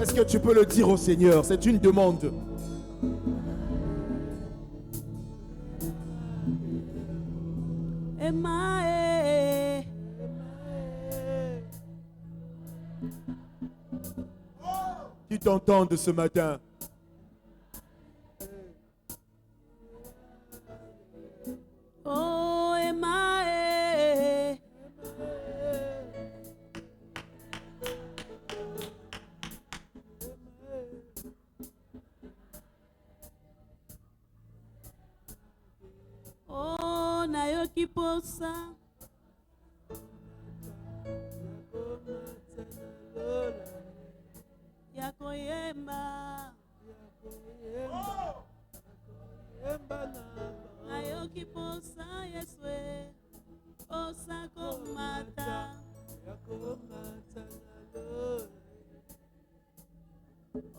Est-ce que tu peux le dire au Seigneur? C'est une demande. Qui t'entendent ce matin? Oh, oh, nayoki posa. Yakoyemba. Nayoki posa Yeswe. Posa komata.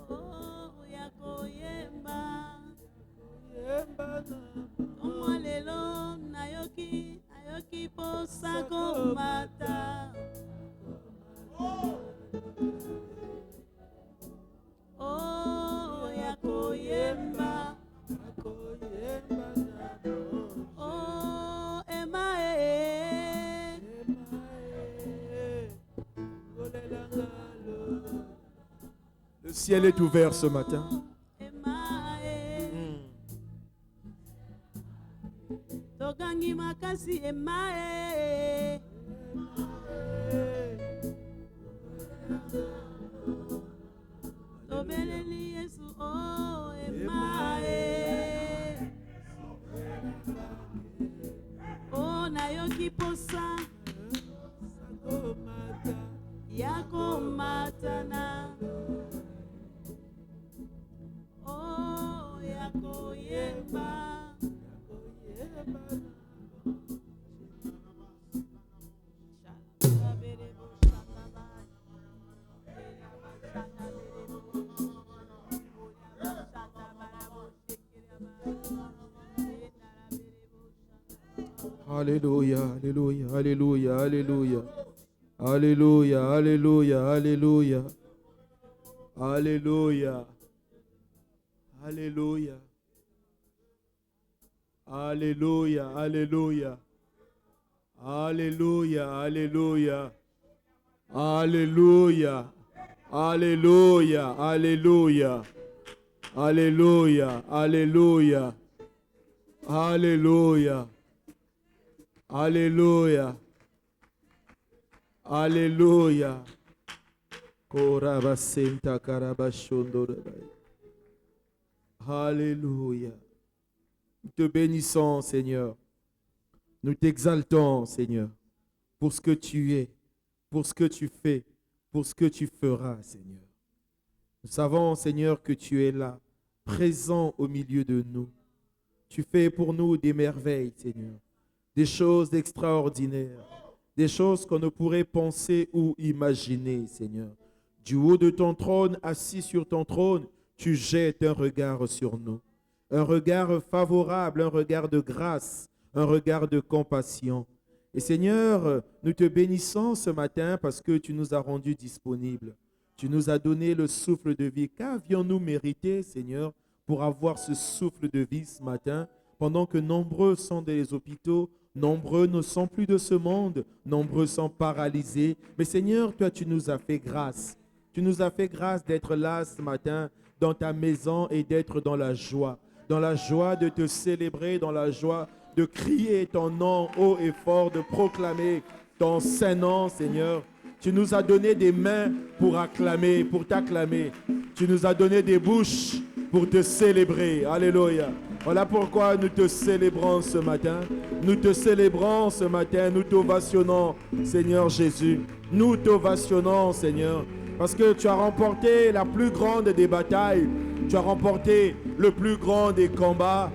Oh, yakoyemba. Omwa lelo nayoki posa komata. Oh, yakoyemba. Oh, Le ciel est ouvert ce matin. Tokangi makasi emae. Tobeleli Yesu oh emae. Oh nayoki posa. Yako matana. Oh yako yemba. Alléluia, alléluia, alléluia, alléluia. Alléluia, alléluia, alléluia. Alléluia. Alléluia. Alléluia, alléluia. Alléluia, alléluia. Alléluia. Alléluia, alléluia. Alléluia, alléluia. Alléluia. Alléluia. Alléluia. Korabasenta karabashondorebai. Alléluia. Nous te bénissons, Seigneur. Nous t'exaltons, Seigneur, pour ce que tu es, pour ce que tu fais, pour ce que tu feras, Seigneur. Nous savons, Seigneur, que tu es là, présent au milieu de nous. Tu fais pour nous des merveilles, Seigneur, des choses extraordinaires, des choses qu'on ne pourrait penser ou imaginer, Seigneur. Du haut de ton trône, assis sur ton trône, tu jettes un regard sur nous. Un regard favorable, un regard de grâce, un regard de compassion. Et Seigneur, nous te bénissons ce matin parce que tu nous as rendus disponibles. Tu nous as donné le souffle de vie. Qu'avions-nous mérité, Seigneur, pour avoir ce souffle de vie ce matin, pendant que nombreux sont dans les hôpitaux, nombreux ne sont plus de ce monde, nombreux sont paralysés. Mais Seigneur, toi, tu nous as fait grâce. Tu nous as fait grâce d'être là ce matin dans ta maison et d'être dans la joie de te célébrer, dans la joie de crier ton nom haut et fort, de proclamer ton saint nom, Seigneur. Tu nous as donné des mains pour acclamer, pour t'acclamer. Tu nous as donné des bouches pour te célébrer. Alléluia. Voilà pourquoi nous te célébrons ce matin. Nous te célébrons ce matin. Nous t'ovationnons, Seigneur Jésus. Nous t'ovationnons, Seigneur, parce que tu as remporté la plus grande des batailles. Tu as remporté le plus grand des combats.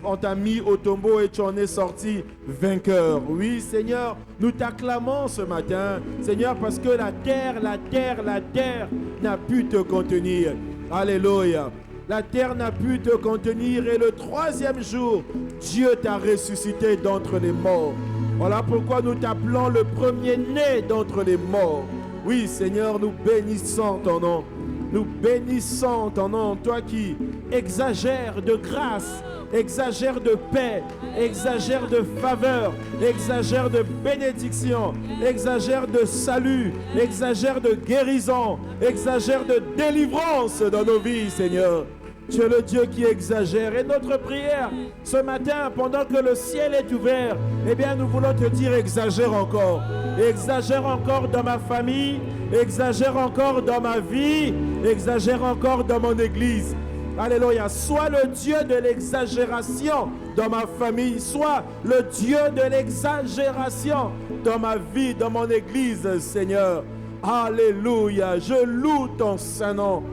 On t'a mis au tombeau et tu en es sorti vainqueur. Oui, Seigneur, nous t'acclamons ce matin, Seigneur, parce que la terre n'a pu te contenir. Alléluia. La terre n'a pu te contenir et le troisième jour, Dieu t'a ressuscité d'entre les morts. Voilà pourquoi nous t'appelons le premier-né d'entre les morts. Oui, Seigneur, nous bénissons ton nom. Nous bénissons ton nom, toi qui exagères de grâce, exagères de paix, exagères de faveur, exagères de bénédiction, exagères de salut, exagères de guérison, exagères de délivrance dans nos vies, Seigneur. Tu es le Dieu qui exagère. Et notre prière ce matin, pendant que le ciel est ouvert, eh bien nous voulons te dire exagère encore. Exagère encore dans ma famille, exagère encore dans ma vie, exagère encore dans mon église. Alléluia. Sois le Dieu de l'exagération dans ma famille, sois le Dieu de l'exagération dans ma vie, dans mon église, Seigneur. Alléluia. Je loue ton saint nom.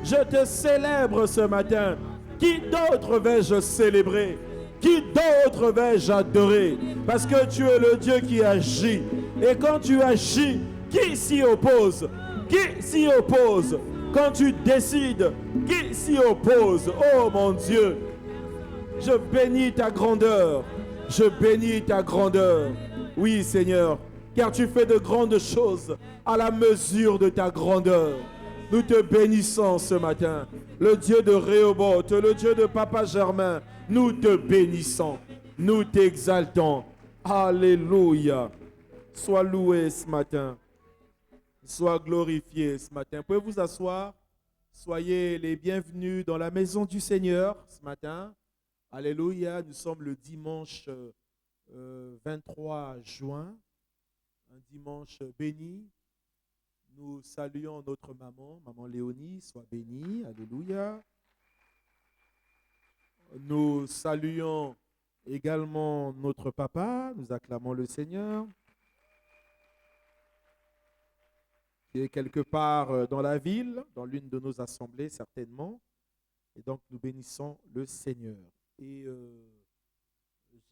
Je te célèbre ce matin. Qui d'autre vais-je célébrer? Qui d'autre vais-je adorer? Parce que tu es le Dieu qui agit. Et quand tu agis, qui s'y oppose? Qui s'y oppose? Quand tu décides, qui s'y oppose? Oh mon Dieu, je bénis ta grandeur. Je bénis ta grandeur. Oui, Seigneur, car tu fais de grandes choses à la mesure de ta grandeur. Nous te bénissons ce matin. Le Dieu de Rehoboth, le Dieu de Papa Germain, nous te bénissons. Nous t'exaltons. Alléluia. Sois loué ce matin. Sois glorifié ce matin. Pouvez vous asseoir? Soyez les bienvenus dans la maison du Seigneur ce matin. Alléluia. Nous sommes le dimanche 23 juin. Un dimanche béni. Nous saluons notre maman, maman Léonie, sois bénie, alléluia. Nous saluons également notre papa, nous acclamons le Seigneur, qui est quelque part dans la ville, dans l'une de nos assemblées certainement. Et donc nous bénissons le Seigneur. Et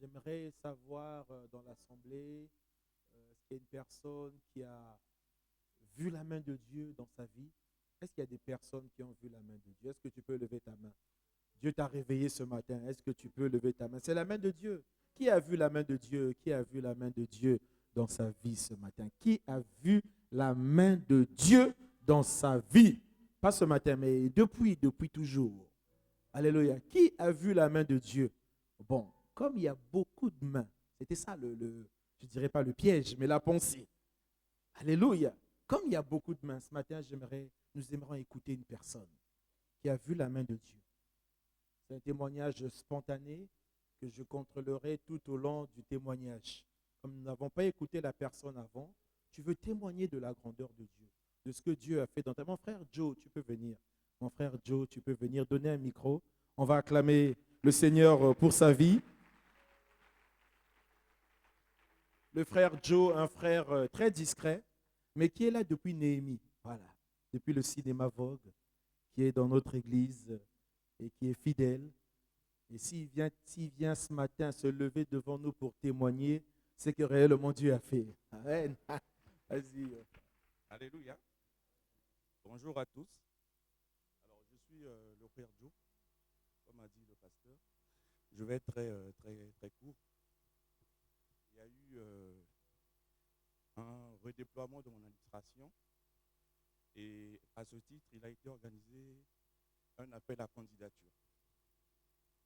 j'aimerais savoir dans l'assemblée, est-ce qu'il y a une personne qui a vu la main de Dieu dans sa vie? Est-ce qu'il y a des personnes qui ont vu la main de Dieu? Est-ce que tu peux lever ta main? Dieu t'a réveillé ce matin. Est-ce que tu peux lever ta main? C'est la main de Dieu. Qui a vu la main de Dieu? Qui a vu la main de Dieu dans sa vie ce matin? Qui a vu la main de Dieu dans sa vie? Pas ce matin, mais depuis toujours. Alléluia. Qui a vu la main de Dieu? Bon, comme il y a beaucoup de mains, c'était ça je ne dirais pas le piège, mais la pensée. Alléluia. Comme il y a beaucoup de mains, ce matin, nous aimerons écouter une personne qui a vu la main de Dieu. C'est un témoignage spontané que je contrôlerai tout au long du témoignage. Comme nous n'avons pas écouté la personne avant, tu veux témoigner de la grandeur de Dieu, de ce que Dieu a fait dans ta vie. Mon frère Joe, tu peux venir. Mon frère Joe, tu peux venir donner un micro. On va acclamer le Seigneur pour sa vie. Le frère Joe, un frère très discret, mais qui est là depuis Néhémie, voilà, depuis le cinéma Vogue, qui est dans notre église et qui est fidèle. Et s'il vient ce matin se lever devant nous pour témoigner, c'est que réellement Dieu a fait. Amen. Vas-y. Alléluia. Bonjour à tous. Alors, je suis le frère Joe, comme a dit le pasteur. Je vais être très court. Il y a eu un redéploiement de mon administration et à ce titre, il a été organisé un appel à candidature.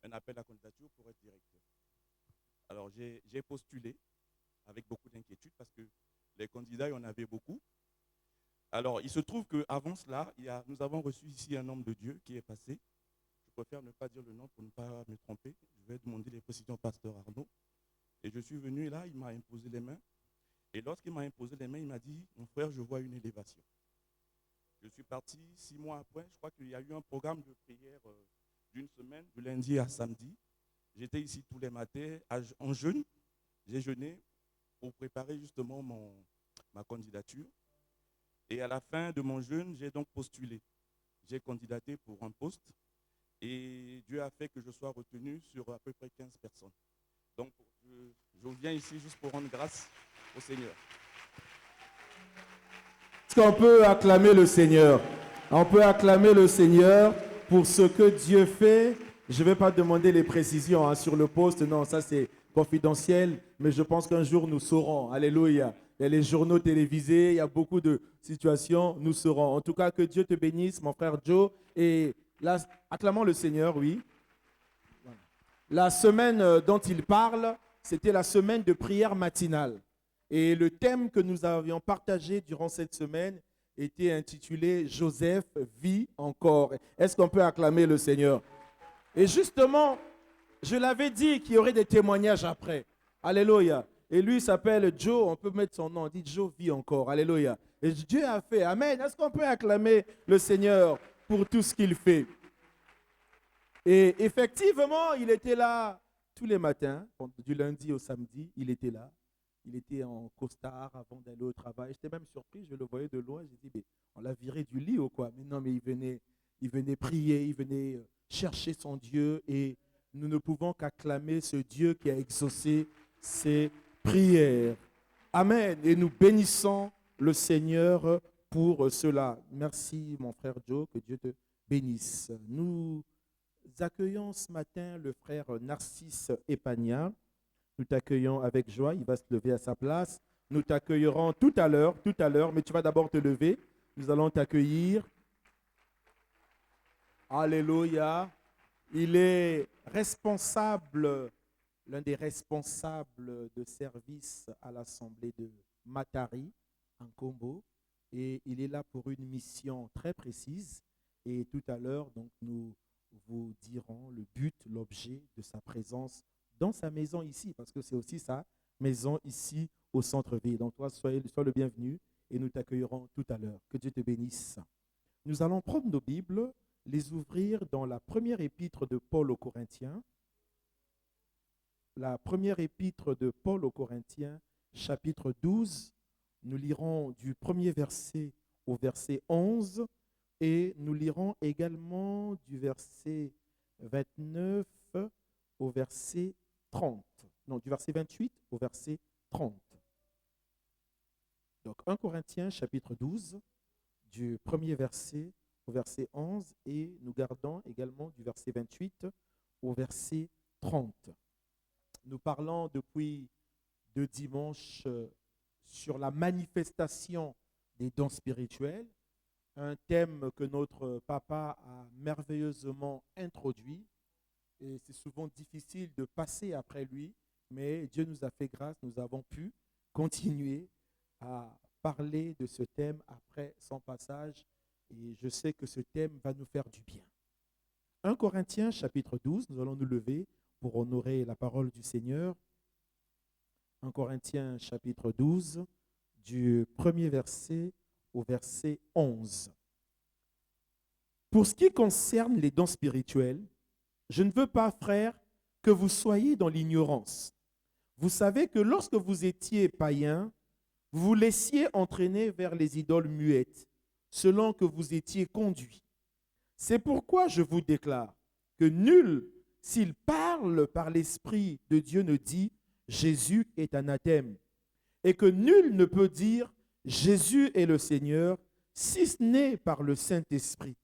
Un appel à candidature pour être directeur. Alors, j'ai postulé avec beaucoup d'inquiétude parce que les candidats, il y en avait beaucoup. Alors, il se trouve qu'avant cela, nous avons reçu ici un homme de Dieu qui est passé. Je préfère ne pas dire le nom pour ne pas me tromper. Je vais demander les précisions au pasteur Arnaud. Et je suis venu là, il m'a imposé les mains. Et lorsqu'il m'a imposé les mains, il m'a dit, mon frère, je vois une élévation. Je suis parti 6 mois après. Je crois qu'il y a eu un programme de prière d'une semaine, du lundi à samedi. J'étais ici tous les matins en jeûne. J'ai jeûné pour préparer justement ma candidature. Et à la fin de mon jeûne, j'ai donc postulé. J'ai candidaté pour un poste. Et Dieu a fait que je sois retenu sur à peu près 15 personnes. Donc, je viens ici juste pour rendre grâce au Seigneur. Est-ce qu'on peut acclamer le Seigneur? On peut acclamer le Seigneur pour ce que Dieu fait. Je ne vais pas demander les précisions sur le poste. Non, ça c'est confidentiel, mais je pense qu'un jour nous saurons. Alléluia. Il y a les journaux télévisés, il y a beaucoup de situations, nous saurons. En tout cas, que Dieu te bénisse, mon frère Joe. Et là, acclamons le Seigneur, oui. La semaine dont il parle, c'était la semaine de prière matinale. Et le thème que nous avions partagé durant cette semaine était intitulé « Joseph vit encore ». Est-ce qu'on peut acclamer le Seigneur? Et justement, je l'avais dit qu'il y aurait des témoignages après. Alléluia. Et lui s'appelle Joe, on peut mettre son nom, on dit Joe vit encore. Alléluia. Et Dieu a fait. Amen. Est-ce qu'on peut acclamer le Seigneur pour tout ce qu'il fait? Et effectivement, il était là tous les matins, du lundi au samedi, il était là. Il était en costard avant d'aller au travail. J'étais même surpris, je le voyais de loin. J'ai dit, mais on l'a viré du lit ou quoi? Mais non, mais il venait prier, il venait chercher son Dieu. Et nous ne pouvons qu'acclamer ce Dieu qui a exaucé ses prières. Amen. Et nous bénissons le Seigneur pour cela. Merci, mon frère Joe, que Dieu te bénisse. Nous accueillons ce matin le frère Narcisse Epania. Nous t'accueillons avec joie. Il va se lever à sa place. Nous t'accueillerons tout à l'heure, mais tu vas d'abord te lever. Nous allons t'accueillir. Alléluia. Il est responsable, l'un des responsables de service à l'Assemblée de Matari, en Combo. Et il est là pour une mission très précise. Et tout à l'heure, donc, nous vous dirons le but, l'objet de sa présence dans sa maison ici, parce que c'est aussi sa maison ici au centre-ville. Donc toi, sois le bienvenu et nous t'accueillerons tout à l'heure. Que Dieu te bénisse. Nous allons prendre nos Bibles, les ouvrir dans la première épître de Paul aux Corinthiens. La première épître de Paul aux Corinthiens, chapitre 12. Nous lirons du premier verset au verset 11 et nous lirons également du verset 29 au verset 30. Non, du verset 28 au verset 30. Donc 1 Corinthiens chapitre 12, du premier verset au verset 11 et nous gardons également du verset 28 au verset 30. Nous parlons depuis 2 dimanches sur la manifestation des dons spirituels, un thème que notre papa a merveilleusement introduit. Et c'est souvent difficile de passer après lui, mais Dieu nous a fait grâce, nous avons pu continuer à parler de ce thème après son passage. Et je sais que ce thème va nous faire du bien. 1 Corinthiens chapitre 12, nous allons nous lever pour honorer la parole du Seigneur. 1 Corinthiens chapitre 12, du premier verset au verset 11. Pour ce qui concerne les dons spirituels, je ne veux pas, frères, que vous soyez dans l'ignorance. Vous savez que lorsque vous étiez païens, vous vous laissiez entraîner vers les idoles muettes, selon que vous étiez conduits. C'est pourquoi je vous déclare que nul, s'il parle par l'Esprit de Dieu, ne dit « Jésus est anathème » et que nul ne peut dire « Jésus est le Seigneur » si ce n'est par le Saint-Esprit.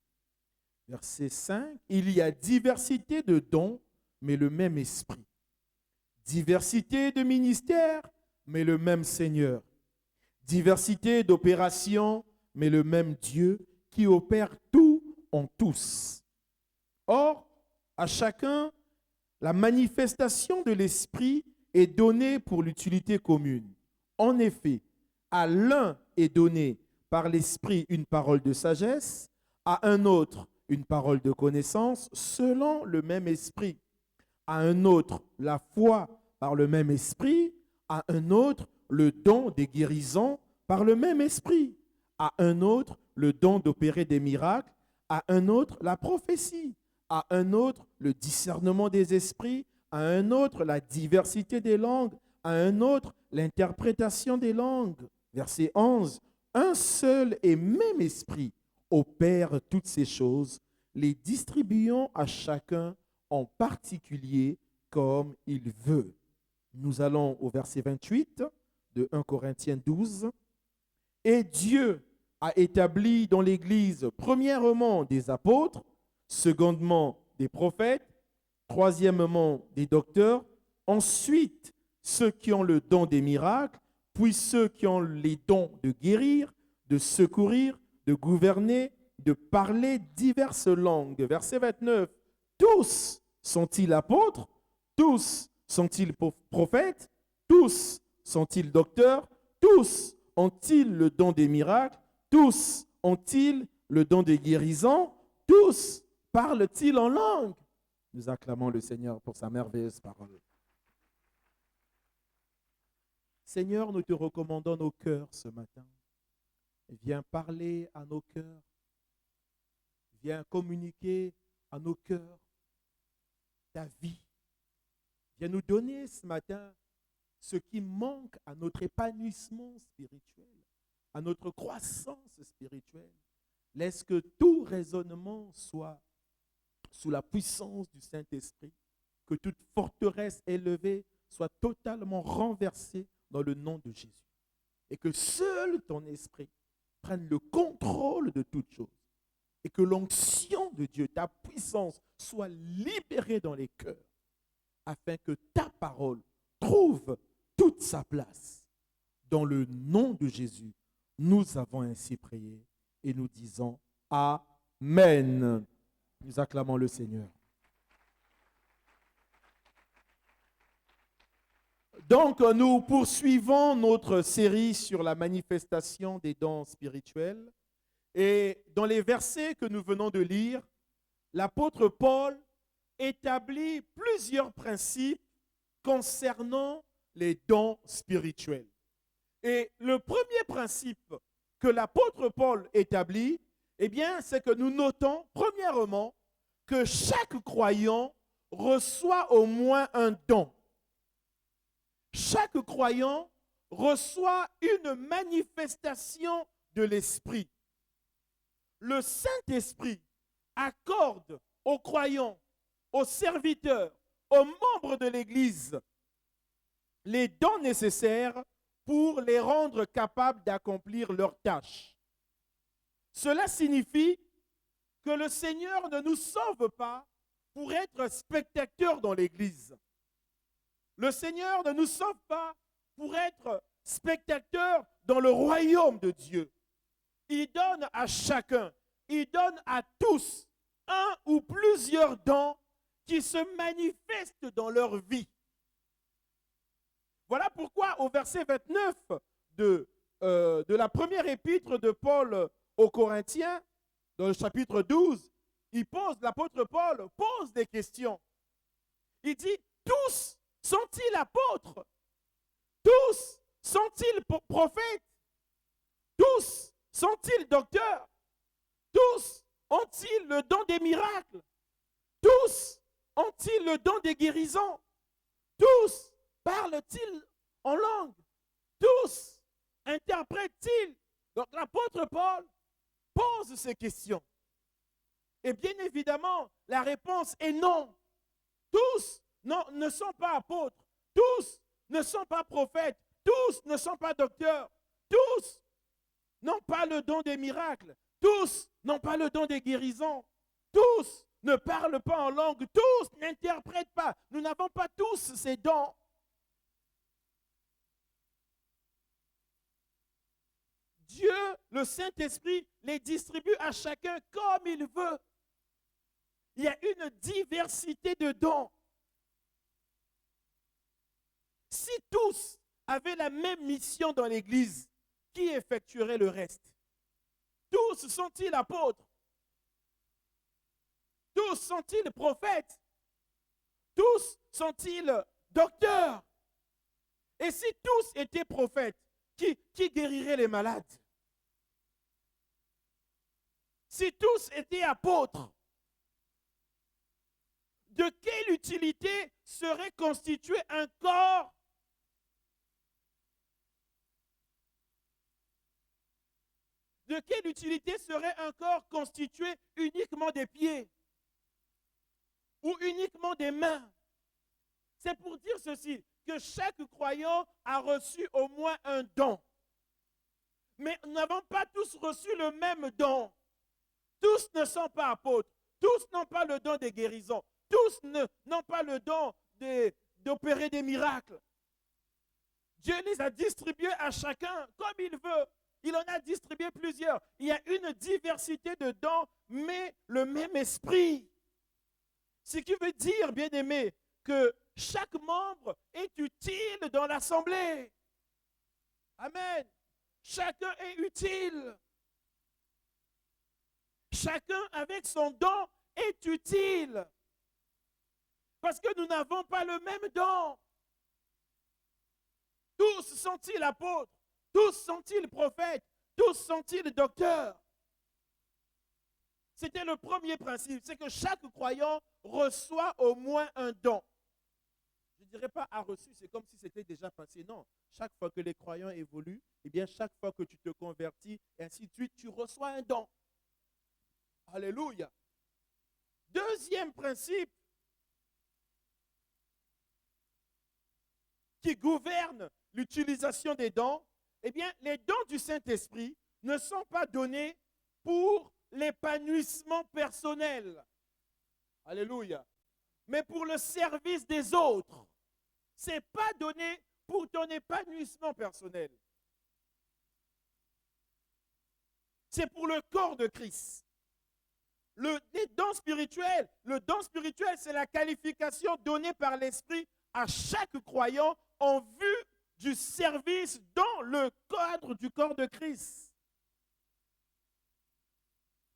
Verset 5, il y a diversité de dons, mais le même esprit. Diversité de ministères, mais le même Seigneur. Diversité d'opérations, mais le même Dieu qui opère tout en tous. Or, à chacun, la manifestation de l'esprit est donnée pour l'utilité commune. En effet, à l'un est donné par l'esprit une parole de sagesse, à un autre une parole de connaissance selon le même esprit, à un autre la foi par le même esprit, à un autre le don des guérisons par le même esprit, à un autre le don d'opérer des miracles, à un autre la prophétie, à un autre le discernement des esprits, à un autre la diversité des langues, à un autre l'interprétation des langues. Verset 11, un seul et même esprit opère toutes ces choses, les distribuant à chacun en particulier comme il veut. Nous allons au verset 28 de 1 Corinthiens 12. Et Dieu a établi dans l'Église premièrement des apôtres, secondement des prophètes, troisièmement des docteurs, ensuite ceux qui ont le don des miracles, puis ceux qui ont les dons de guérir, de secourir, de gouverner, de parler diverses langues. Verset 29. Tous sont-ils apôtres? Tous sont-ils prophètes? Tous sont-ils docteurs? Tous ont-ils le don des miracles? Tous ont-ils le don des guérisons? Tous parlent-ils en langue? Nous acclamons le Seigneur pour sa merveilleuse parole. Seigneur, nous te recommandons nos cœurs ce matin. Viens parler à nos cœurs. Viens communiquer à nos cœurs ta vie. Viens nous donner ce matin ce qui manque à notre épanouissement spirituel, à notre croissance spirituelle. Laisse que tout raisonnement soit sous la puissance du Saint-Esprit, que toute forteresse élevée soit totalement renversée dans le nom de Jésus. Et que seul ton esprit prenne le contrôle de toutes choses. Et que l'onction de Dieu, ta puissance, soit libérée dans les cœurs, afin que ta parole trouve toute sa place. Dans le nom de Jésus, nous avons ainsi prié et nous disons Amen. Nous acclamons le Seigneur. Donc, nous poursuivons notre série sur la manifestation des dons spirituels. Et dans les versets que nous venons de lire, l'apôtre Paul établit plusieurs principes concernant les dons spirituels. Et le premier principe que l'apôtre Paul établit, eh bien, c'est que nous notons, premièrement, que chaque croyant reçoit au moins un don. Chaque croyant reçoit une manifestation de l'Esprit. Le Saint-Esprit accorde aux croyants, aux serviteurs, aux membres de l'Église les dons nécessaires pour les rendre capables d'accomplir leurs tâches. Cela signifie que le Seigneur ne nous sauve pas pour être spectateurs dans l'Église. Le Seigneur ne nous sauve pas pour être spectateurs dans le royaume de Dieu. Il donne à chacun, il donne à tous un ou plusieurs dons qui se manifestent dans leur vie. Voilà pourquoi au verset 29 de la première épître de Paul aux Corinthiens, dans le chapitre 12, l'apôtre Paul pose des questions. Il dit, tous sont-ils apôtres? Tous sont-ils prophètes? Tous sont-ils docteurs? Tous ont-ils le don des miracles? Tous ont-ils le don des guérisons? Tous parlent-ils en langue? Tous interprètent-ils? Donc l'apôtre Paul pose ces questions. Et bien évidemment, la réponse est non. Tous ne sont pas apôtres. Tous ne sont pas prophètes. Tous ne sont pas docteurs. Tous n'ont pas le don des miracles. Tous n'ont pas le don des guérisons. Tous ne parlent pas en langue. Tous n'interprètent pas. Nous n'avons pas tous ces dons. Dieu, le Saint-Esprit, les distribue à chacun comme il veut. Il y a une diversité de dons. Si tous avaient la même mission dans l'Église, qui effectuerait le reste? Tous sont-ils apôtres? Tous sont-ils prophètes? Tous sont-ils docteurs? Et si tous étaient prophètes, qui guérirait les malades? Si tous étaient apôtres, de quelle utilité serait constitué un corps? De quelle utilité serait un corps constitué uniquement des pieds ou uniquement des mains? C'est pour dire ceci, que chaque croyant a reçu au moins un don. Mais nous n'avons pas tous reçu le même don. Tous ne sont pas apôtres. Tous n'ont pas le don des guérisons. Tous n'ont pas le don d'opérer des miracles. Dieu les a distribués à chacun comme il veut. Il en a distribué plusieurs. Il y a une diversité de dons, mais le même esprit. Ce qui veut dire, bien-aimé, que chaque membre est utile dans l'assemblée. Amen. Chacun est utile. Chacun avec son don est utile. Parce que nous n'avons pas le même don. Tous sont-ils apôtres? Tous sont-ils prophètes? Tous sont-ils docteurs? C'était le premier principe, c'est que chaque croyant reçoit au moins un don. Je ne dirais pas a reçu, c'est comme si c'était déjà passé. Non, chaque fois que les croyants évoluent, eh bien chaque fois que tu te convertis, et ainsi de suite, tu reçois un don. Alléluia. Deuxième principe qui gouverne l'utilisation des dons, eh bien, les dons du Saint-Esprit ne sont pas donnés pour l'épanouissement personnel. Alléluia. Mais pour le service des autres. Ce n'est pas donné pour ton épanouissement personnel. C'est pour le corps de Christ. Les dons spirituels, le don spirituel, c'est la qualification donnée par l'Esprit à chaque croyant en vue du service dans le cadre du corps de Christ.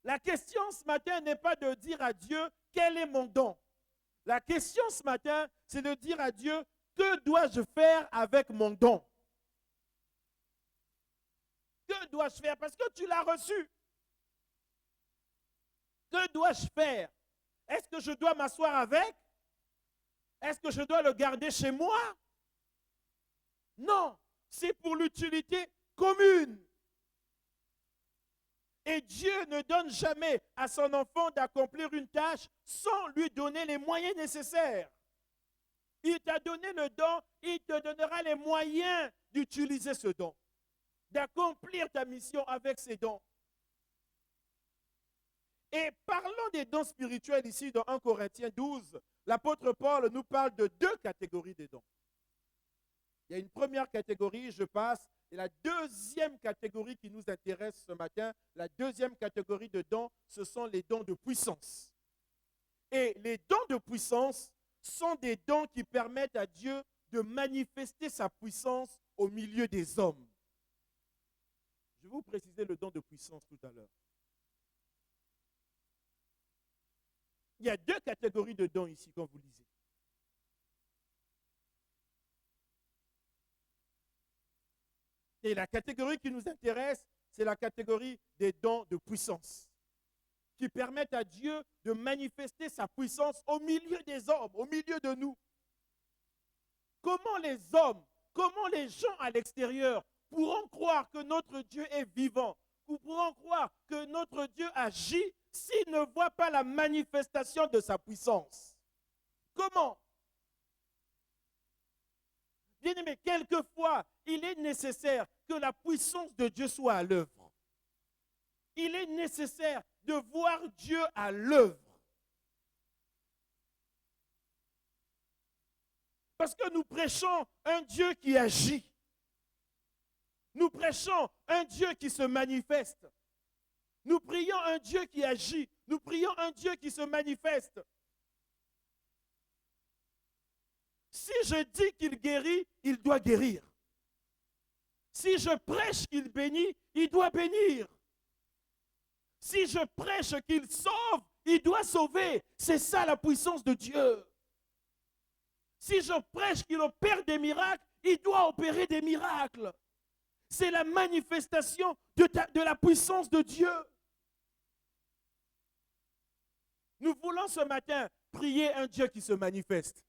La question ce matin n'est pas de dire à Dieu quel est mon don. La question ce matin, c'est de dire à Dieu que dois-je faire avec mon don. Que dois-je faire? Parce que tu l'as reçu. Que dois-je faire? Est-ce que je dois m'asseoir avec? Est-ce que je dois le garder chez moi? Non, c'est pour l'utilité commune. Et Dieu ne donne jamais à son enfant d'accomplir une tâche sans lui donner les moyens nécessaires. Il t'a donné le don, il te donnera les moyens d'utiliser ce don, d'accomplir ta mission avec ces dons. Et parlons des dons spirituels ici dans 1 Corinthiens 12, l'apôtre Paul nous parle de deux catégories de dons. Il y a une première catégorie, je passe, et la deuxième catégorie qui nous intéresse ce matin, la deuxième catégorie de dons, ce sont les dons de puissance. Et les dons de puissance sont des dons qui permettent à Dieu de manifester sa puissance au milieu des hommes. Je vais vous préciser le don de puissance tout à l'heure. Il y a deux catégories de dons ici, quand vous lisez. Et la catégorie qui nous intéresse, c'est la catégorie des dons de puissance, qui permettent à Dieu de manifester sa puissance au milieu des hommes, au milieu de nous. Comment les hommes, comment les gens à l'extérieur pourront croire que notre Dieu est vivant, ou pourront croire que notre Dieu agit s'ils ne voient pas la manifestation de sa puissance? Comment? Bien-aimé, quelquefois, il est nécessaire que la puissance de Dieu soit à l'œuvre. Il est nécessaire de voir Dieu à l'œuvre. Parce que nous prêchons un Dieu qui agit. Nous prêchons un Dieu qui se manifeste. Nous prions un Dieu qui agit. Nous prions un Dieu qui se manifeste. Si je dis qu'il guérit, il doit guérir. Si je prêche qu'il bénit, il doit bénir. Si je prêche qu'il sauve, il doit sauver. C'est ça la puissance de Dieu. Si je prêche qu'il opère des miracles, il doit opérer des miracles. C'est la manifestation de la puissance de Dieu. Nous voulons ce matin prier un Dieu qui se manifeste.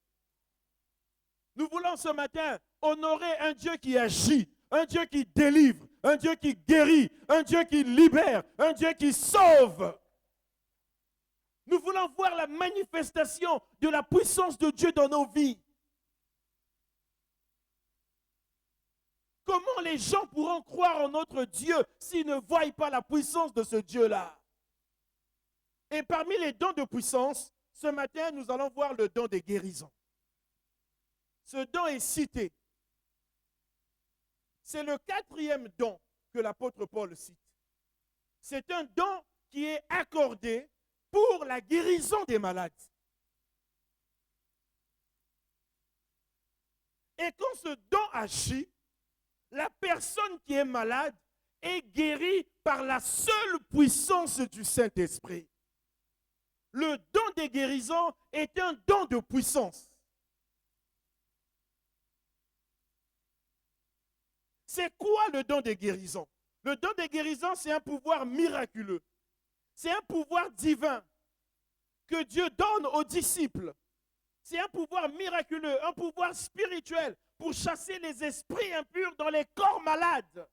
Nous voulons ce matin honorer un Dieu qui agit, un Dieu qui délivre, un Dieu qui guérit, un Dieu qui libère, un Dieu qui sauve. Nous voulons voir la manifestation de la puissance de Dieu dans nos vies. Comment les gens pourront croire en notre Dieu s'ils ne voient pas la puissance de ce Dieu-là? Et parmi les dons de puissance, ce matin, nous allons voir le don des guérisons. Ce don est cité. C'est le 4e don que l'apôtre Paul cite. C'est un don qui est accordé pour la guérison des malades. Et quand ce don agit, la personne qui est malade est guérie par la seule puissance du Saint-Esprit. Le don des guérisons est un don de puissance. C'est quoi le don des guérisons? Le don des guérisons, c'est un pouvoir miraculeux. C'est un pouvoir divin que Dieu donne aux disciples. C'est un pouvoir miraculeux, un pouvoir spirituel pour chasser les esprits impurs dans les corps malades.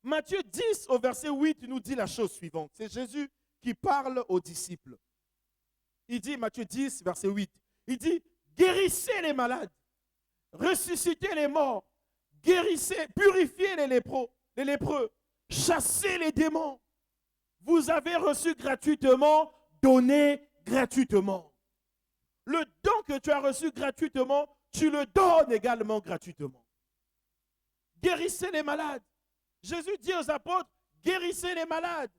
Matthieu 10 au verset 8 nous dit la chose suivante. C'est Jésus qui parle aux disciples. Il dit, Matthieu 10 verset 8, il dit, guérissez les malades, ressuscitez les morts, guérissez, purifiez les lépreux, chassez les démons. Vous avez reçu gratuitement, donnez gratuitement. Le don que tu as reçu gratuitement, tu le donnes également gratuitement. Guérissez les malades. Jésus dit aux apôtres, guérissez les malades.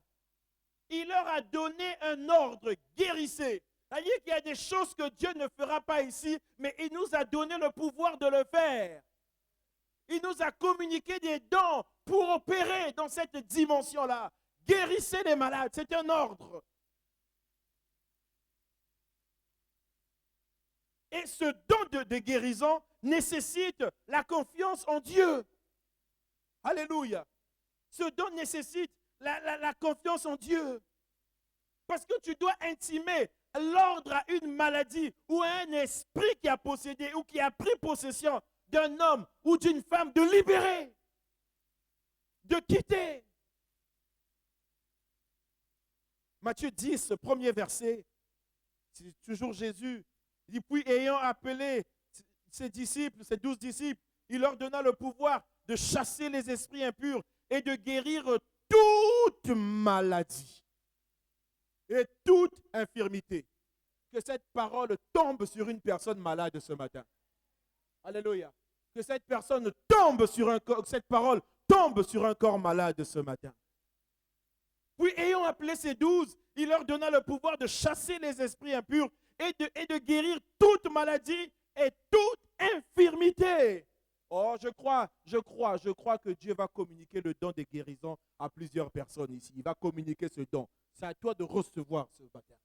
Il leur a donné un ordre, guérissez. C'est-à-dire qu'il y a des choses que Dieu ne fera pas ici, mais il nous a donné le pouvoir de le faire. Il nous a communiqué des dons pour opérer dans cette dimension-là. Guérissez les malades, c'est un ordre. Et ce don de guérison nécessite la confiance en Dieu. Alléluia. Ce don nécessite la confiance en Dieu. Parce que tu dois intimer l'ordre à une maladie ou à un esprit qui a possédé ou qui a pris possession d'un homme ou d'une femme de libérer, de quitter. Matthieu 10, premier verset, c'est toujours Jésus. Il dit, puis ayant appelé ses disciples, ses 12 disciples, il leur donna le pouvoir de chasser les esprits impurs et de guérir toute maladie et toute infirmité. Que cette parole tombe sur une personne malade ce matin. Alléluia. Que cette personne tombe sur un corps, cette parole tombe sur un corps malade ce matin. Puis ayant appelé ces 12, il leur donna le pouvoir de chasser les esprits impurs et de guérir toute maladie et toute infirmité. Oh, je crois que Dieu va communiquer le don de guérison à plusieurs personnes ici. Il va communiquer ce don. C'est à toi de recevoir ce matin.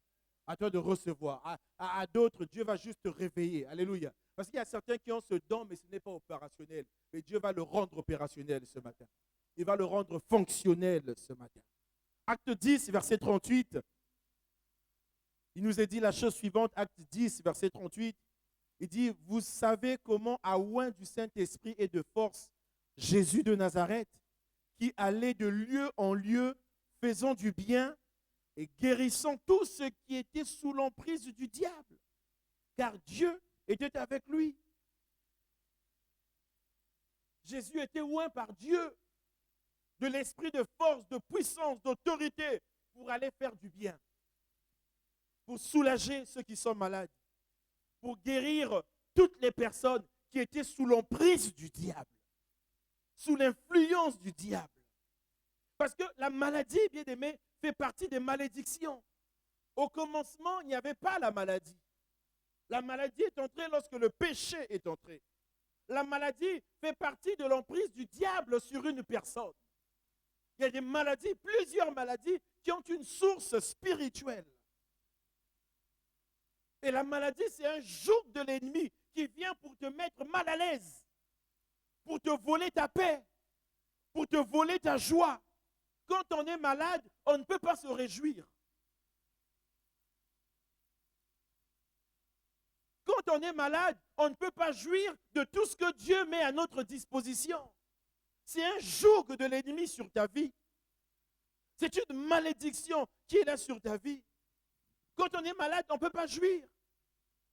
À toi de recevoir. À d'autres, Dieu va juste te réveiller. Alléluia. Parce qu'il y a certains qui ont ce don, mais ce n'est pas opérationnel. Mais Dieu va le rendre opérationnel ce matin. Il va le rendre fonctionnel ce matin. Acte 10, verset 38. Il nous est dit la chose suivante. Acte 10, verset 38. Il dit, vous savez comment, à oint du Saint-Esprit et de force, Jésus de Nazareth, qui allait de lieu en lieu, faisant du bien et guérissant tous ceux qui étaient sous l'emprise du diable, car Dieu était avec lui. Jésus était oint par Dieu de l'esprit de force, de puissance, d'autorité pour aller faire du bien, pour soulager ceux qui sont malades, pour guérir toutes les personnes qui étaient sous l'emprise du diable, sous l'influence du diable. Parce que la maladie, bien aimé, fait partie des malédictions. Au commencement, il n'y avait pas la maladie. La maladie est entrée lorsque le péché est entré. La maladie fait partie de l'emprise du diable sur une personne. Il y a des maladies, plusieurs maladies, qui ont une source spirituelle. Et la maladie, c'est un joug de l'ennemi qui vient pour te mettre mal à l'aise, pour te voler ta paix, pour te voler ta joie. Quand on est malade, on ne peut pas se réjouir. Quand on est malade, on ne peut pas jouir de tout ce que Dieu met à notre disposition. C'est un joug de l'ennemi sur ta vie. C'est une malédiction qui est là sur ta vie. Quand on est malade, on ne peut pas jouir.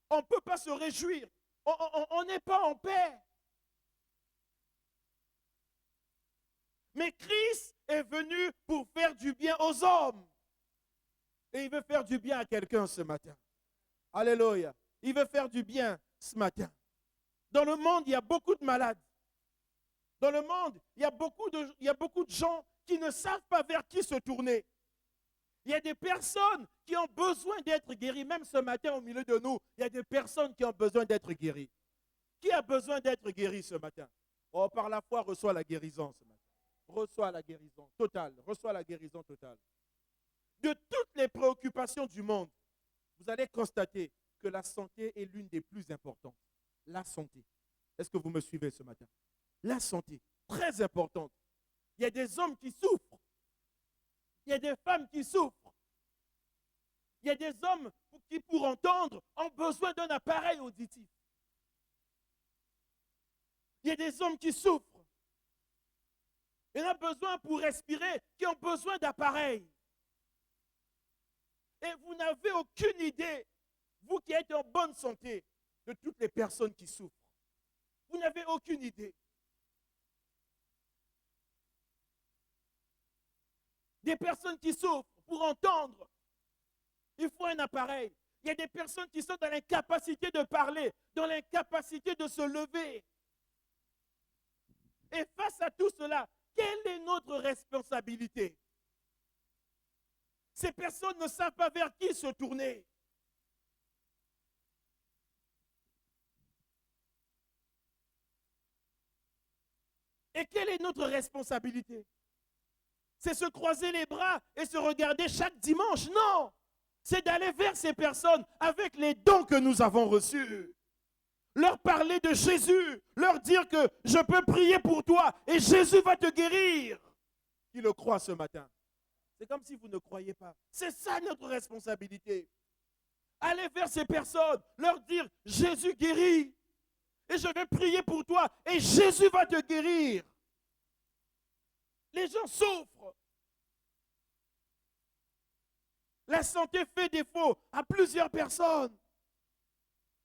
On ne peut pas se réjouir. On n'est pas en paix. Mais Christ est venu pour faire du bien aux hommes. Et il veut faire du bien à quelqu'un ce matin. Alléluia. Il veut faire du bien ce matin. Dans le monde, il y a beaucoup de malades. Dans le monde, il y a beaucoup de gens qui ne savent pas vers qui se tourner. Il y a des personnes qui ont besoin d'être guéries. Même ce matin, au milieu de nous, il y a des personnes qui ont besoin d'être guéries. Qui a besoin d'être guéri ce matin? Oh, par la foi, reçois la guérison ce matin. Reçois la guérison totale. Reçois la guérison totale. De toutes les préoccupations du monde, vous allez constater que la santé est l'une des plus importantes. La santé. Est-ce que vous me suivez ce matin? La santé, très importante. Il y a des hommes qui souffrent. Il y a des femmes qui souffrent. Il y a des hommes qui, pour entendre, ont besoin d'un appareil auditif. Il y a des hommes qui souffrent. Il y en a besoin pour respirer, qui ont besoin d'appareils. Et vous n'avez aucune idée, vous qui êtes en bonne santé, de toutes les personnes qui souffrent. Vous n'avez aucune idée. Des personnes qui souffrent pour entendre, il faut un appareil. Il y a des personnes qui sont dans l'incapacité de parler, dans l'incapacité de se lever. Et face à tout cela, quelle est notre responsabilité? Ces personnes ne savent pas vers qui se tourner. Et quelle est notre responsabilité? C'est se croiser les bras et se regarder chaque dimanche? Non! C'est d'aller vers ces personnes avec les dons que nous avons reçus. Leur parler de Jésus, leur dire que je peux prier pour toi et Jésus va te guérir. Qui le croit ce matin? C'est comme si vous ne croyez pas. C'est ça notre responsabilité. Allez vers ces personnes, leur dire Jésus guérit et je vais prier pour toi et Jésus va te guérir. Les gens souffrent. La santé fait défaut à plusieurs personnes.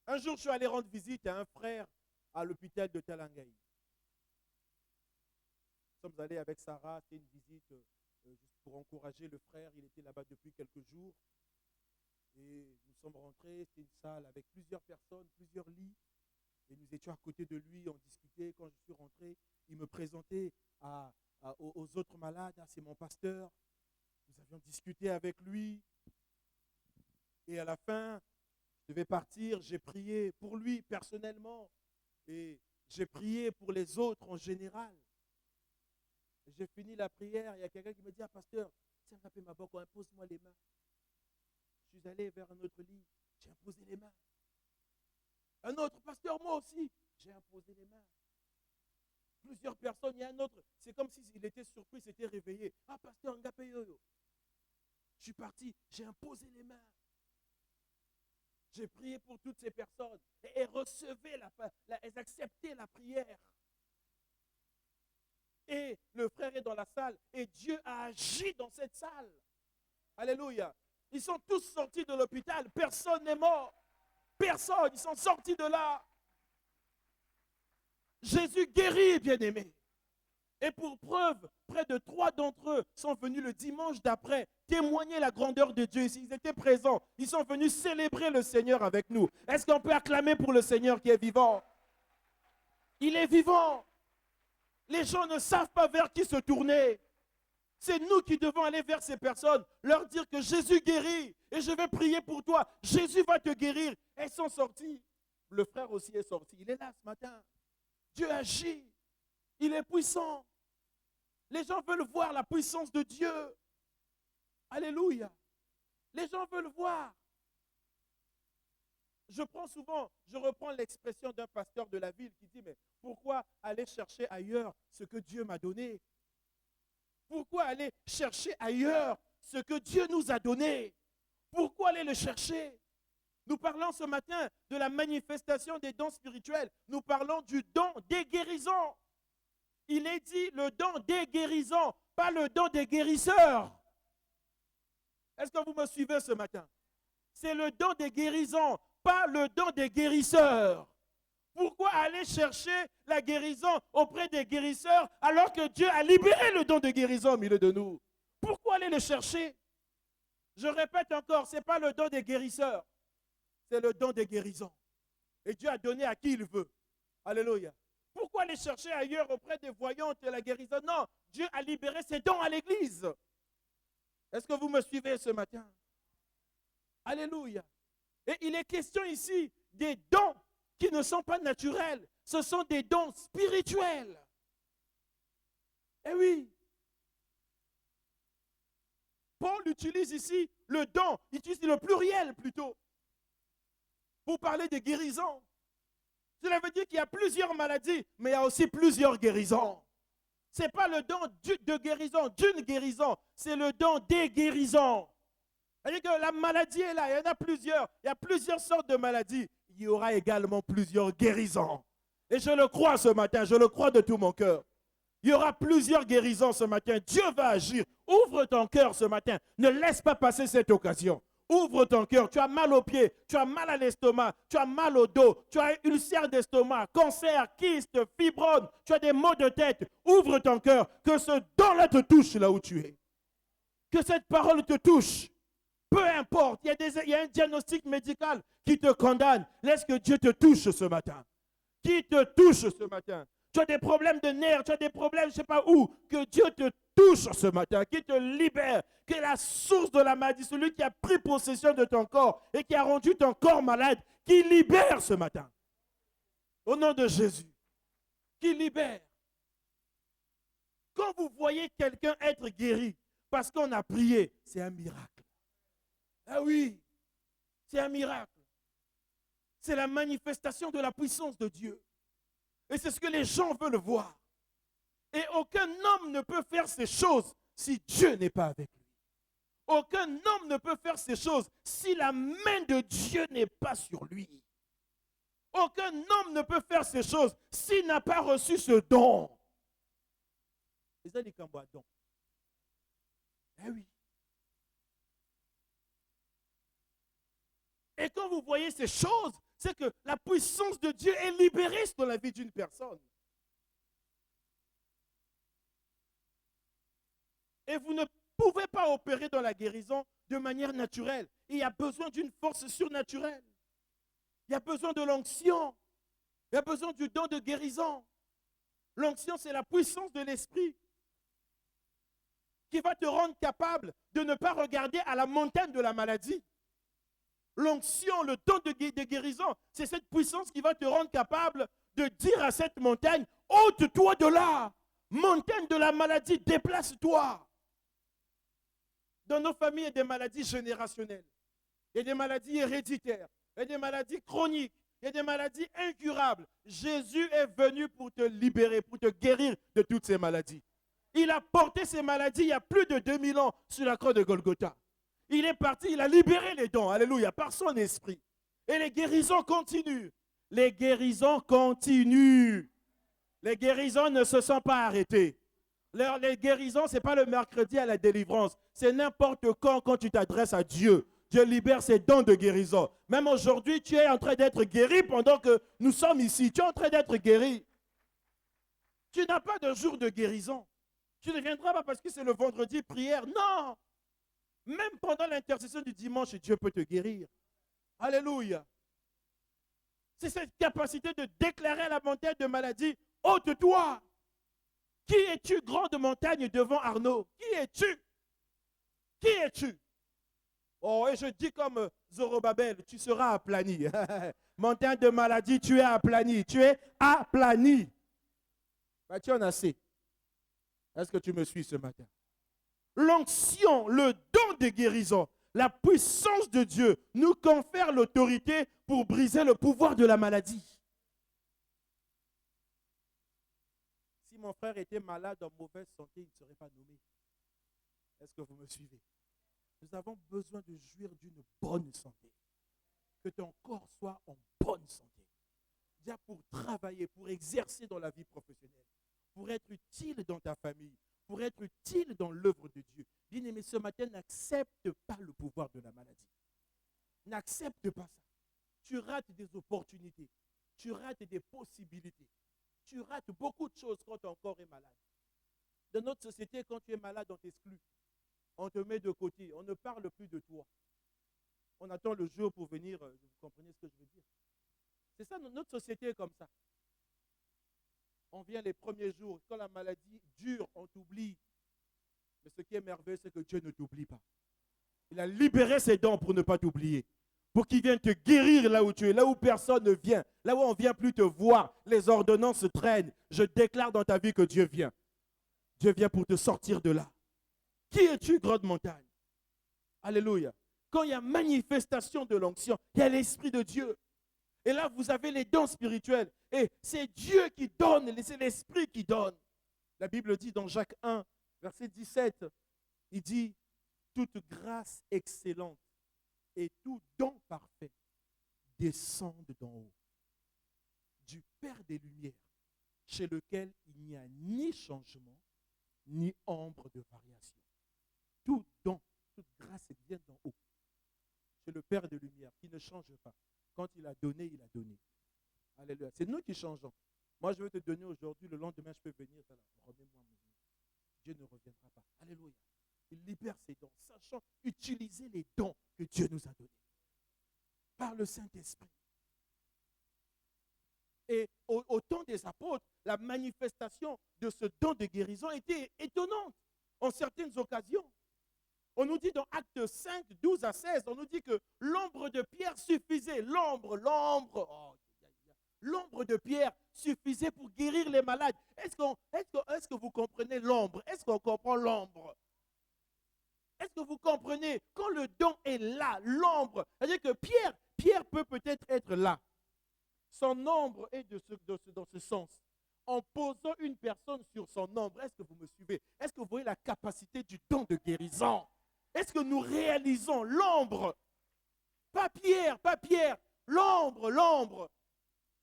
Un jour, je suis allé rendre visite à un frère à l'hôpital de Talangaï. Nous sommes allés avec Sarah, c'était une visite juste pour encourager le frère. Il était là-bas depuis quelques jours. Et nous sommes rentrés, c'était une salle avec plusieurs personnes, plusieurs lits. Et nous étions à côté de lui, on discutait. Quand je suis rentré, il me présentait aux autres malades. Ah, c'est mon pasteur. Nous avions discuté avec lui. Et à la fin, je devais partir. J'ai prié pour lui personnellement. Et j'ai prié pour les autres en général. J'ai fini la prière. Il y a quelqu'un qui me dit, ah, pasteur, tiens, impose-moi les mains. Je suis allé vers un autre lit. J'ai imposé les mains. Un autre, pasteur, moi aussi. J'ai imposé les mains. Plusieurs personnes, il y a un autre. C'est comme s'il était surpris, s'était réveillé. Ah, pasteur, Ngapé Yoyo. Je suis parti, j'ai imposé les mains. J'ai prié pour toutes ces personnes. Et elles recevaient elles acceptaient la prière. Et le frère est dans la salle. Et Dieu a agi dans cette salle. Alléluia. Ils sont tous sortis de l'hôpital. Personne n'est mort. Personne. Ils sont sortis de là. Jésus guérit, bien-aimés. Et pour preuve, près de 3 d'entre eux sont venus le dimanche d'après témoigner la grandeur de Dieu. Ils étaient présents. Ils sont venus célébrer le Seigneur avec nous. Est-ce qu'on peut acclamer pour le Seigneur qui est vivant? Il est vivant. Les gens ne savent pas vers qui se tourner. C'est nous qui devons aller vers ces personnes, leur dire que Jésus guérit et je vais prier pour toi. Jésus va te guérir. Elles sont sorties. Le frère aussi est sorti. Il est là ce matin. Dieu agit. Il est puissant. Les gens veulent voir la puissance de Dieu. Alléluia. Les gens veulent voir. Je reprends l'expression d'un pasteur de la ville qui dit, mais pourquoi aller chercher ailleurs ce que Dieu m'a donné? Pourquoi aller chercher ailleurs ce que Dieu nous a donné? Pourquoi aller le chercher? Nous parlons ce matin de la manifestation des dons spirituels. Nous parlons du don des guérisons. Il est dit le don des guérisons, pas le don des guérisseurs. Est-ce que vous me suivez ce matin? C'est le don des guérisons, pas le don des guérisseurs. Pourquoi aller chercher la guérison auprès des guérisseurs alors que Dieu a libéré le don de guérison au milieu de nous? Pourquoi aller le chercher? Je répète encore, ce n'est pas le don des guérisseurs. C'est le don de guérison. Et Dieu a donné à qui il veut. Alléluia. Pourquoi aller chercher ailleurs auprès des voyantes et la guérison? Non, Dieu a libéré ses dons à l'église. Est-ce que vous me suivez ce matin? Alléluia. Et il est question ici des dons qui ne sont pas naturels. Ce sont des dons spirituels. Eh oui. Paul utilise ici le don, il utilise le pluriel plutôt, pour parler de guérison. Cela veut dire qu'il y a plusieurs maladies, mais il y a aussi plusieurs guérisons. Ce n'est pas le don de guérison, d'une guérison, c'est le don des guérisons. C'est-à-dire que la maladie est là, il y en a plusieurs. Il y a plusieurs sortes de maladies. Il y aura également plusieurs guérisons. Et je le crois ce matin, je le crois de tout mon cœur. Il y aura plusieurs guérisons ce matin. Dieu va agir. Ouvre ton cœur ce matin. Ne laisse pas passer cette occasion. Ouvre ton cœur. Tu as mal aux pieds, tu as mal à l'estomac, tu as mal au dos, tu as ulcère d'estomac, cancer, kyste, fibrome, tu as des maux de tête. Ouvre ton cœur. Que ce don-là te touche là où tu es. Que cette parole te touche. Peu importe, il y a un diagnostic médical qui te condamne. Laisse que Dieu te touche ce matin. Qui te touche ce matin. Tu as des problèmes de nerfs, tu as des problèmes je ne sais pas où. Que Dieu te touche ce matin, qui te libère. Que la source de la maladie, celui qui a pris possession de ton corps et qui a rendu ton corps malade, qui libère ce matin. Au nom de Jésus. Qui libère. Quand vous voyez quelqu'un être guéri parce qu'on a prié, c'est un miracle. Ah oui, c'est un miracle. C'est la manifestation de la puissance de Dieu. Et c'est ce que les gens veulent voir. Et aucun homme ne peut faire ces choses si Dieu n'est pas avec lui. Aucun homme ne peut faire ces choses si la main de Dieu n'est pas sur lui. Aucun homme ne peut faire ces choses s'il n'a pas reçu ce don. Les amis, quand don. Eh oui. Et quand vous voyez ces choses, c'est que la puissance de Dieu est libérée dans la vie d'une personne. Et vous ne pouvez pas opérer dans la guérison de manière naturelle. Il y a besoin d'une force surnaturelle. Il y a besoin de l'onction. Il y a besoin du don de guérison. L'onction, c'est la puissance de l'esprit qui va te rendre capable de ne pas regarder à la montagne de la maladie. L'onction, le don de guérison, c'est cette puissance qui va te rendre capable de dire à cette montagne, ôte-toi de là. Montagne de la maladie, déplace-toi. Dans nos familles, il y a des maladies générationnelles. Il y a des maladies héréditaires. Il y a des maladies chroniques. Il y a des maladies incurables. Jésus est venu pour te libérer, pour te guérir de toutes ces maladies. Il a porté ces maladies il y a plus de 2000 ans sur la croix de Golgotha. Il est parti, il a libéré les dons, alléluia, par son esprit. Et les guérisons continuent. Les guérisons continuent. Les guérisons ne se sont pas arrêtées. Les guérisons, ce n'est pas le mercredi à la délivrance. C'est n'importe quand tu t'adresses à Dieu. Dieu libère ses dons de guérison. Même aujourd'hui, tu es en train d'être guéri pendant que nous sommes ici. Tu es en train d'être guéri. Tu n'as pas de jour de guérison. Tu ne viendras pas parce que c'est le vendredi prière. Non! Même pendant l'intercession du dimanche, Dieu peut te guérir. Alléluia. C'est cette capacité de déclarer à la montagne de maladie, ôte-toi. Qui es-tu, grande montagne, devant Arnaud? Qui es-tu? Qui es-tu? Oh, et je dis comme Zorobabel, tu seras aplani. Montagne de maladie, tu es aplani. Tu es aplani. Bah, tu en as assez. Est-ce que tu me suis ce matin? L'onction, le don de guérison, la puissance de Dieu nous confère l'autorité pour briser le pouvoir de la maladie. Si mon frère était malade, en mauvaise santé, il ne serait pas nommé. Est-ce que vous me suivez? Nous avons besoin de jouir d'une bonne santé. Que ton corps soit en bonne santé. Déjà pour travailler, pour exercer dans la vie professionnelle, pour être utile dans ta famille, pour être utile dans l'œuvre de Dieu. Bien-aimé, ce matin, n'accepte pas le pouvoir de la maladie. N'accepte pas ça. Tu rates des opportunités. Tu rates des possibilités. Tu rates beaucoup de choses quand ton corps est malade. Dans notre société, quand tu es malade, on t'exclut. On te met de côté. On ne parle plus de toi. On attend le jour pour venir. Vous comprenez ce que je veux dire? C'est ça, notre société est comme ça. On vient les premiers jours. Quand la maladie dure, on t'oublie. Mais ce qui est merveilleux, c'est que Dieu ne t'oublie pas. Il a libéré ses dons pour ne pas t'oublier. Pour qu'il vienne te guérir là où tu es, là où personne ne vient, là où on ne vient plus te voir. Les ordonnances se traînent. Je déclare dans ta vie que Dieu vient. Dieu vient pour te sortir de là. Qui es-tu, grande montagne? Alléluia. Quand il y a manifestation de l'onction, il y a l'Esprit de Dieu. Et là, vous avez les dons spirituels. Et c'est Dieu qui donne, c'est l'Esprit qui donne. La Bible dit dans Jacques 1, verset 17, il dit, toute grâce excellente et tout don parfait descendent d'en haut, du Père des Lumières, chez lequel il n'y a ni changement, ni ombre de variation. Tout don, toute grâce vient d'en haut, chez le Père des Lumières, qui ne change pas. Quand il a donné, il a donné. Alléluia. C'est nous qui changeons. Moi, je vais te donner aujourd'hui, le lendemain, je peux venir. Remets-moi mon nom. Dieu ne reviendra pas. Alléluia. Il libère ses dons, sachant utiliser les dons que Dieu nous a donnés par le Saint-Esprit. Et au temps des apôtres, la manifestation de ce don de guérison était étonnante en certaines occasions. On nous dit dans Actes 5, 12 à 16, on nous dit que l'ombre de Pierre suffisait. L'ombre de Pierre suffisait pour guérir les malades. Est-ce que vous comprenez l'ombre? Est-ce qu'on comprend l'ombre? Est-ce que vous comprenez? Quand le don est là, l'ombre, c'est-à-dire que Pierre peut peut-être être là. Son ombre est dans ce sens. En posant une personne sur son ombre, est-ce que vous me suivez? Est-ce que vous voyez la capacité du don de guérison? Est-ce que nous réalisons l'ombre? Pas Pierre, l'ombre.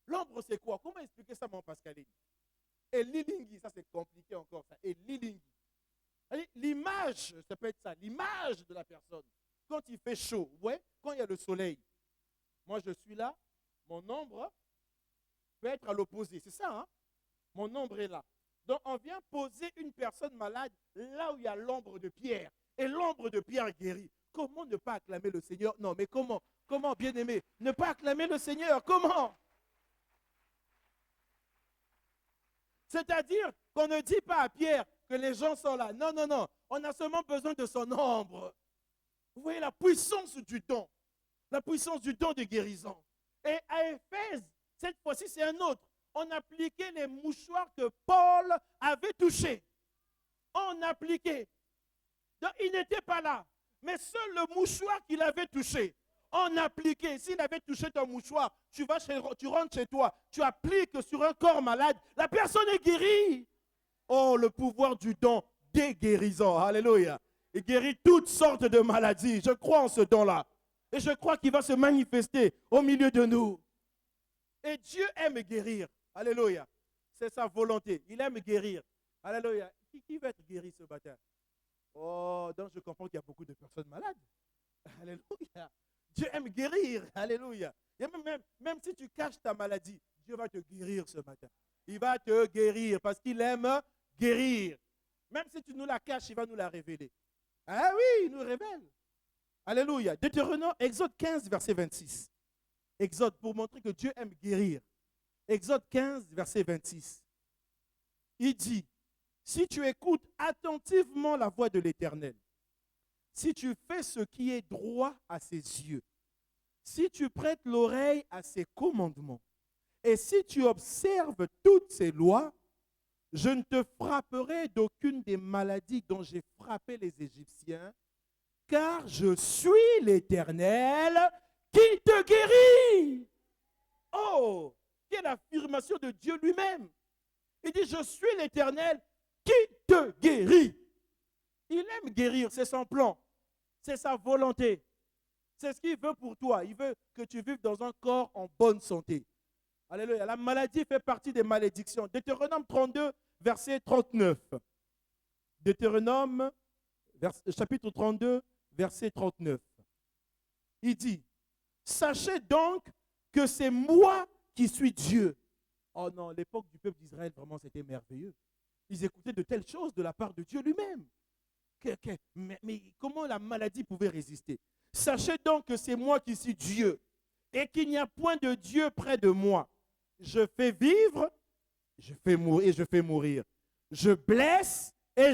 L'ombre, c'est quoi? Comment expliquer ça, mon Pascaline? Et Lilingui, ça c'est compliqué encore, ça. Et Lilingui. L'image, ça peut être ça, l'image de la personne. Quand il fait chaud, ouais, quand il y a le soleil. Moi, je suis là, mon ombre peut être à l'opposé, c'est ça, hein? Mon ombre est là. Donc, on vient poser une personne malade là où il y a l'ombre de Pierre. Et l'ombre de Pierre guérit. Comment ne pas acclamer le Seigneur? Non, mais comment? Comment, bien-aimé? Ne pas acclamer le Seigneur, comment? C'est-à-dire qu'on ne dit pas à Pierre que les gens sont là. Non, non, non. On a seulement besoin de son ombre. Vous voyez la puissance du don. La puissance du don de guérison. Et à Éphèse, cette fois-ci, c'est un autre. On appliquait les mouchoirs que Paul avait touchés. On appliquait. Donc, il n'était pas là. Mais seul le mouchoir qu'il avait touché, on appliquait. S'il avait touché ton mouchoir, tu rentres chez toi, tu appliques sur un corps malade, la personne est guérie. Oh, le pouvoir du don des guérisons. Alléluia. Il guérit toutes sortes de maladies. Je crois en ce don-là. Et je crois qu'il va se manifester au milieu de nous. Et Dieu aime guérir. Alléluia. C'est sa volonté. Il aime guérir. Alléluia. Qui va être guéri ce matin? Oh, donc je comprends qu'il y a beaucoup de personnes malades. Alléluia. Dieu aime guérir. Alléluia. Et même si tu caches ta maladie, Dieu va te guérir ce matin. Il va te guérir parce qu'il aime guérir. Même si tu nous la caches, il va nous la révéler. Ah oui, il nous révèle. Alléluia. Deutéronome, Exode 15, verset 26. Exode, pour montrer que Dieu aime guérir. Exode 15, verset 26. Il dit, si tu écoutes attentivement la voix de l'Éternel, si tu fais ce qui est droit à ses yeux, si tu prêtes l'oreille à ses commandements, et si tu observes toutes ses lois, je ne te frapperai d'aucune des maladies dont j'ai frappé les Égyptiens, car je suis l'Éternel qui te guérit. Oh, quelle affirmation de Dieu lui-même. Il dit, je suis l'Éternel qui te guérit. Il aime guérir, c'est son plan, c'est sa volonté. C'est ce qu'il veut pour toi. Il veut que tu vives dans un corps en bonne santé. Alléluia. La maladie fait partie des malédictions. Deutéronome 32, verset 39. Deutéronome, chapitre 32, verset 39. Il dit, sachez donc que c'est moi qui suis Dieu. Oh non, l'époque du peuple d'Israël, vraiment, c'était merveilleux. Ils écoutaient de telles choses de la part de Dieu lui-même. Mais comment la maladie pouvait résister? Sachez donc que c'est moi qui suis Dieu et qu'il n'y a point de Dieu près de moi. Je fais vivre, je fais mourir et je fais mourir. Je blesse et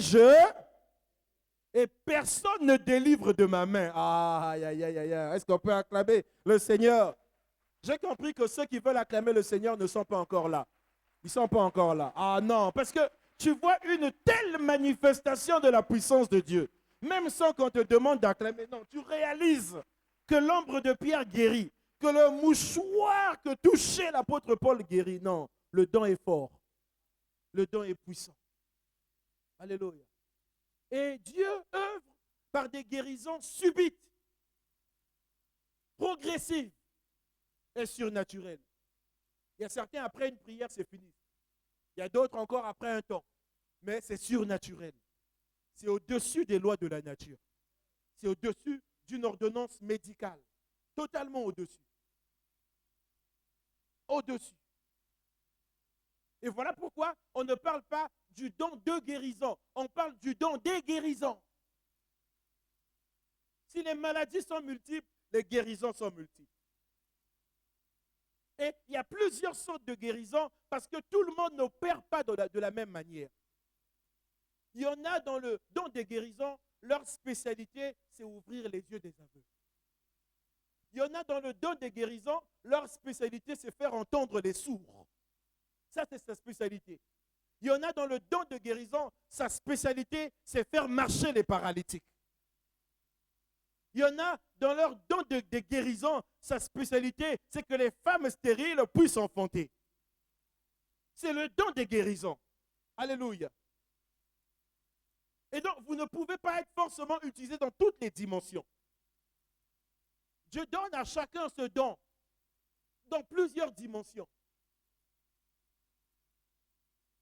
personne ne délivre de ma main. Ah, aïe, aïe, aïe, aïe. Est-ce qu'on peut acclamer le Seigneur? J'ai compris que ceux qui veulent acclamer le Seigneur ne sont pas encore là. Ils ne sont pas encore là. Ah non, parce que tu vois une telle manifestation de la puissance de Dieu. Même sans qu'on te demande d'acclamer. Non, tu réalises que l'ombre de Pierre guérit. Que le mouchoir que touchait l'apôtre Paul guérit. Non, le don est fort. Le don est puissant. Alléluia. Et Dieu œuvre par des guérisons subites, progressives et surnaturelles. Il y a certains, après une prière, c'est fini. Il y a d'autres encore après un temps. Mais c'est surnaturel. C'est au-dessus des lois de la nature. C'est au-dessus d'une ordonnance médicale. Totalement au-dessus. Au-dessus. Et voilà pourquoi on ne parle pas du don de guérison. On parle du don des guérisons. Si les maladies sont multiples, les guérisons sont multiples. Et il y a plusieurs sortes de guérisons parce que tout le monde n'opère pas de la même manière. Il y en a dans le don des guérisons, leur spécialité, c'est ouvrir les yeux des aveugles. Il y en a dans le don des guérisons, leur spécialité, c'est faire entendre les sourds. Ça, c'est sa spécialité. Il y en a dans le don de guérison, sa spécialité, c'est faire marcher les paralytiques. Il y en a dans leur don de guérison, sa spécialité, c'est que les femmes stériles puissent enfanter. C'est le don de guérison. Alléluia. Et donc, vous ne pouvez pas être forcément utilisé dans toutes les dimensions. Dieu donne à chacun ce don dans plusieurs dimensions.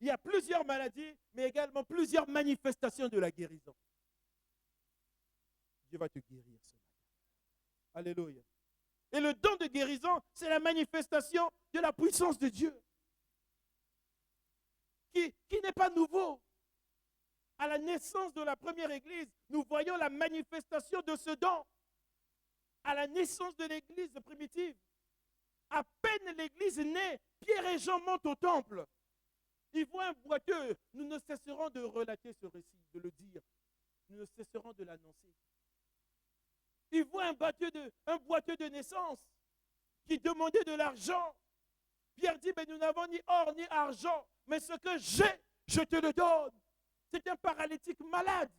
Il y a plusieurs maladies, mais également plusieurs manifestations de la guérison. Dieu va te guérir ce matin. Alléluia. Et le don de guérison, c'est la manifestation de la puissance de Dieu. Qui n'est pas nouveau. À la naissance de la première église, nous voyons la manifestation de ce don. À la naissance de l'église primitive, à peine l'église naît, Pierre et Jean montent au temple. Ils voient un boiteux. Nous ne cesserons de relater ce récit, de le dire. Nous ne cesserons de l'annoncer. Ils voient un boiteux de naissance qui demandait de l'argent. Pierre dit, mais nous n'avons ni or ni argent, mais ce que j'ai, je te le donne. C'est un paralytique malade.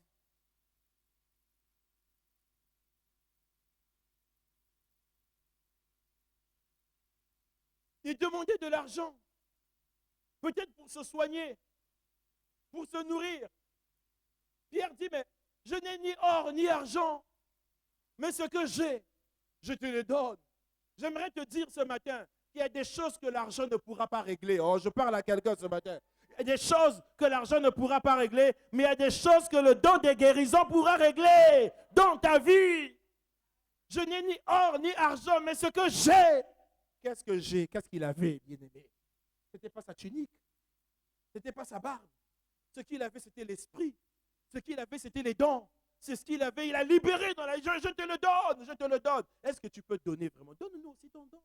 Il demandait de l'argent. Peut-être pour se soigner, pour se nourrir. Pierre dit, mais je n'ai ni or ni argent, mais ce que j'ai, je te le donne. J'aimerais te dire ce matin qu'il y a des choses que l'argent ne pourra pas régler. Oh, je parle à quelqu'un ce matin. Il y a des choses que l'argent ne pourra pas régler, mais il y a des choses que le don des guérisons pourra régler dans ta vie. Je n'ai ni or ni argent, mais ce que j'ai. Qu'est-ce que j'ai? Qu'est-ce qu'il avait, bien-aimé? Ce n'était pas sa tunique. Ce n'était pas sa barbe. Ce qu'il avait, c'était l'esprit. Ce qu'il avait, c'était les dons. C'est ce qu'il avait. Il a libéré dans la vie. Je te le donne, je te le donne. Est-ce que tu peux donner vraiment? Donne-nous aussi ton don.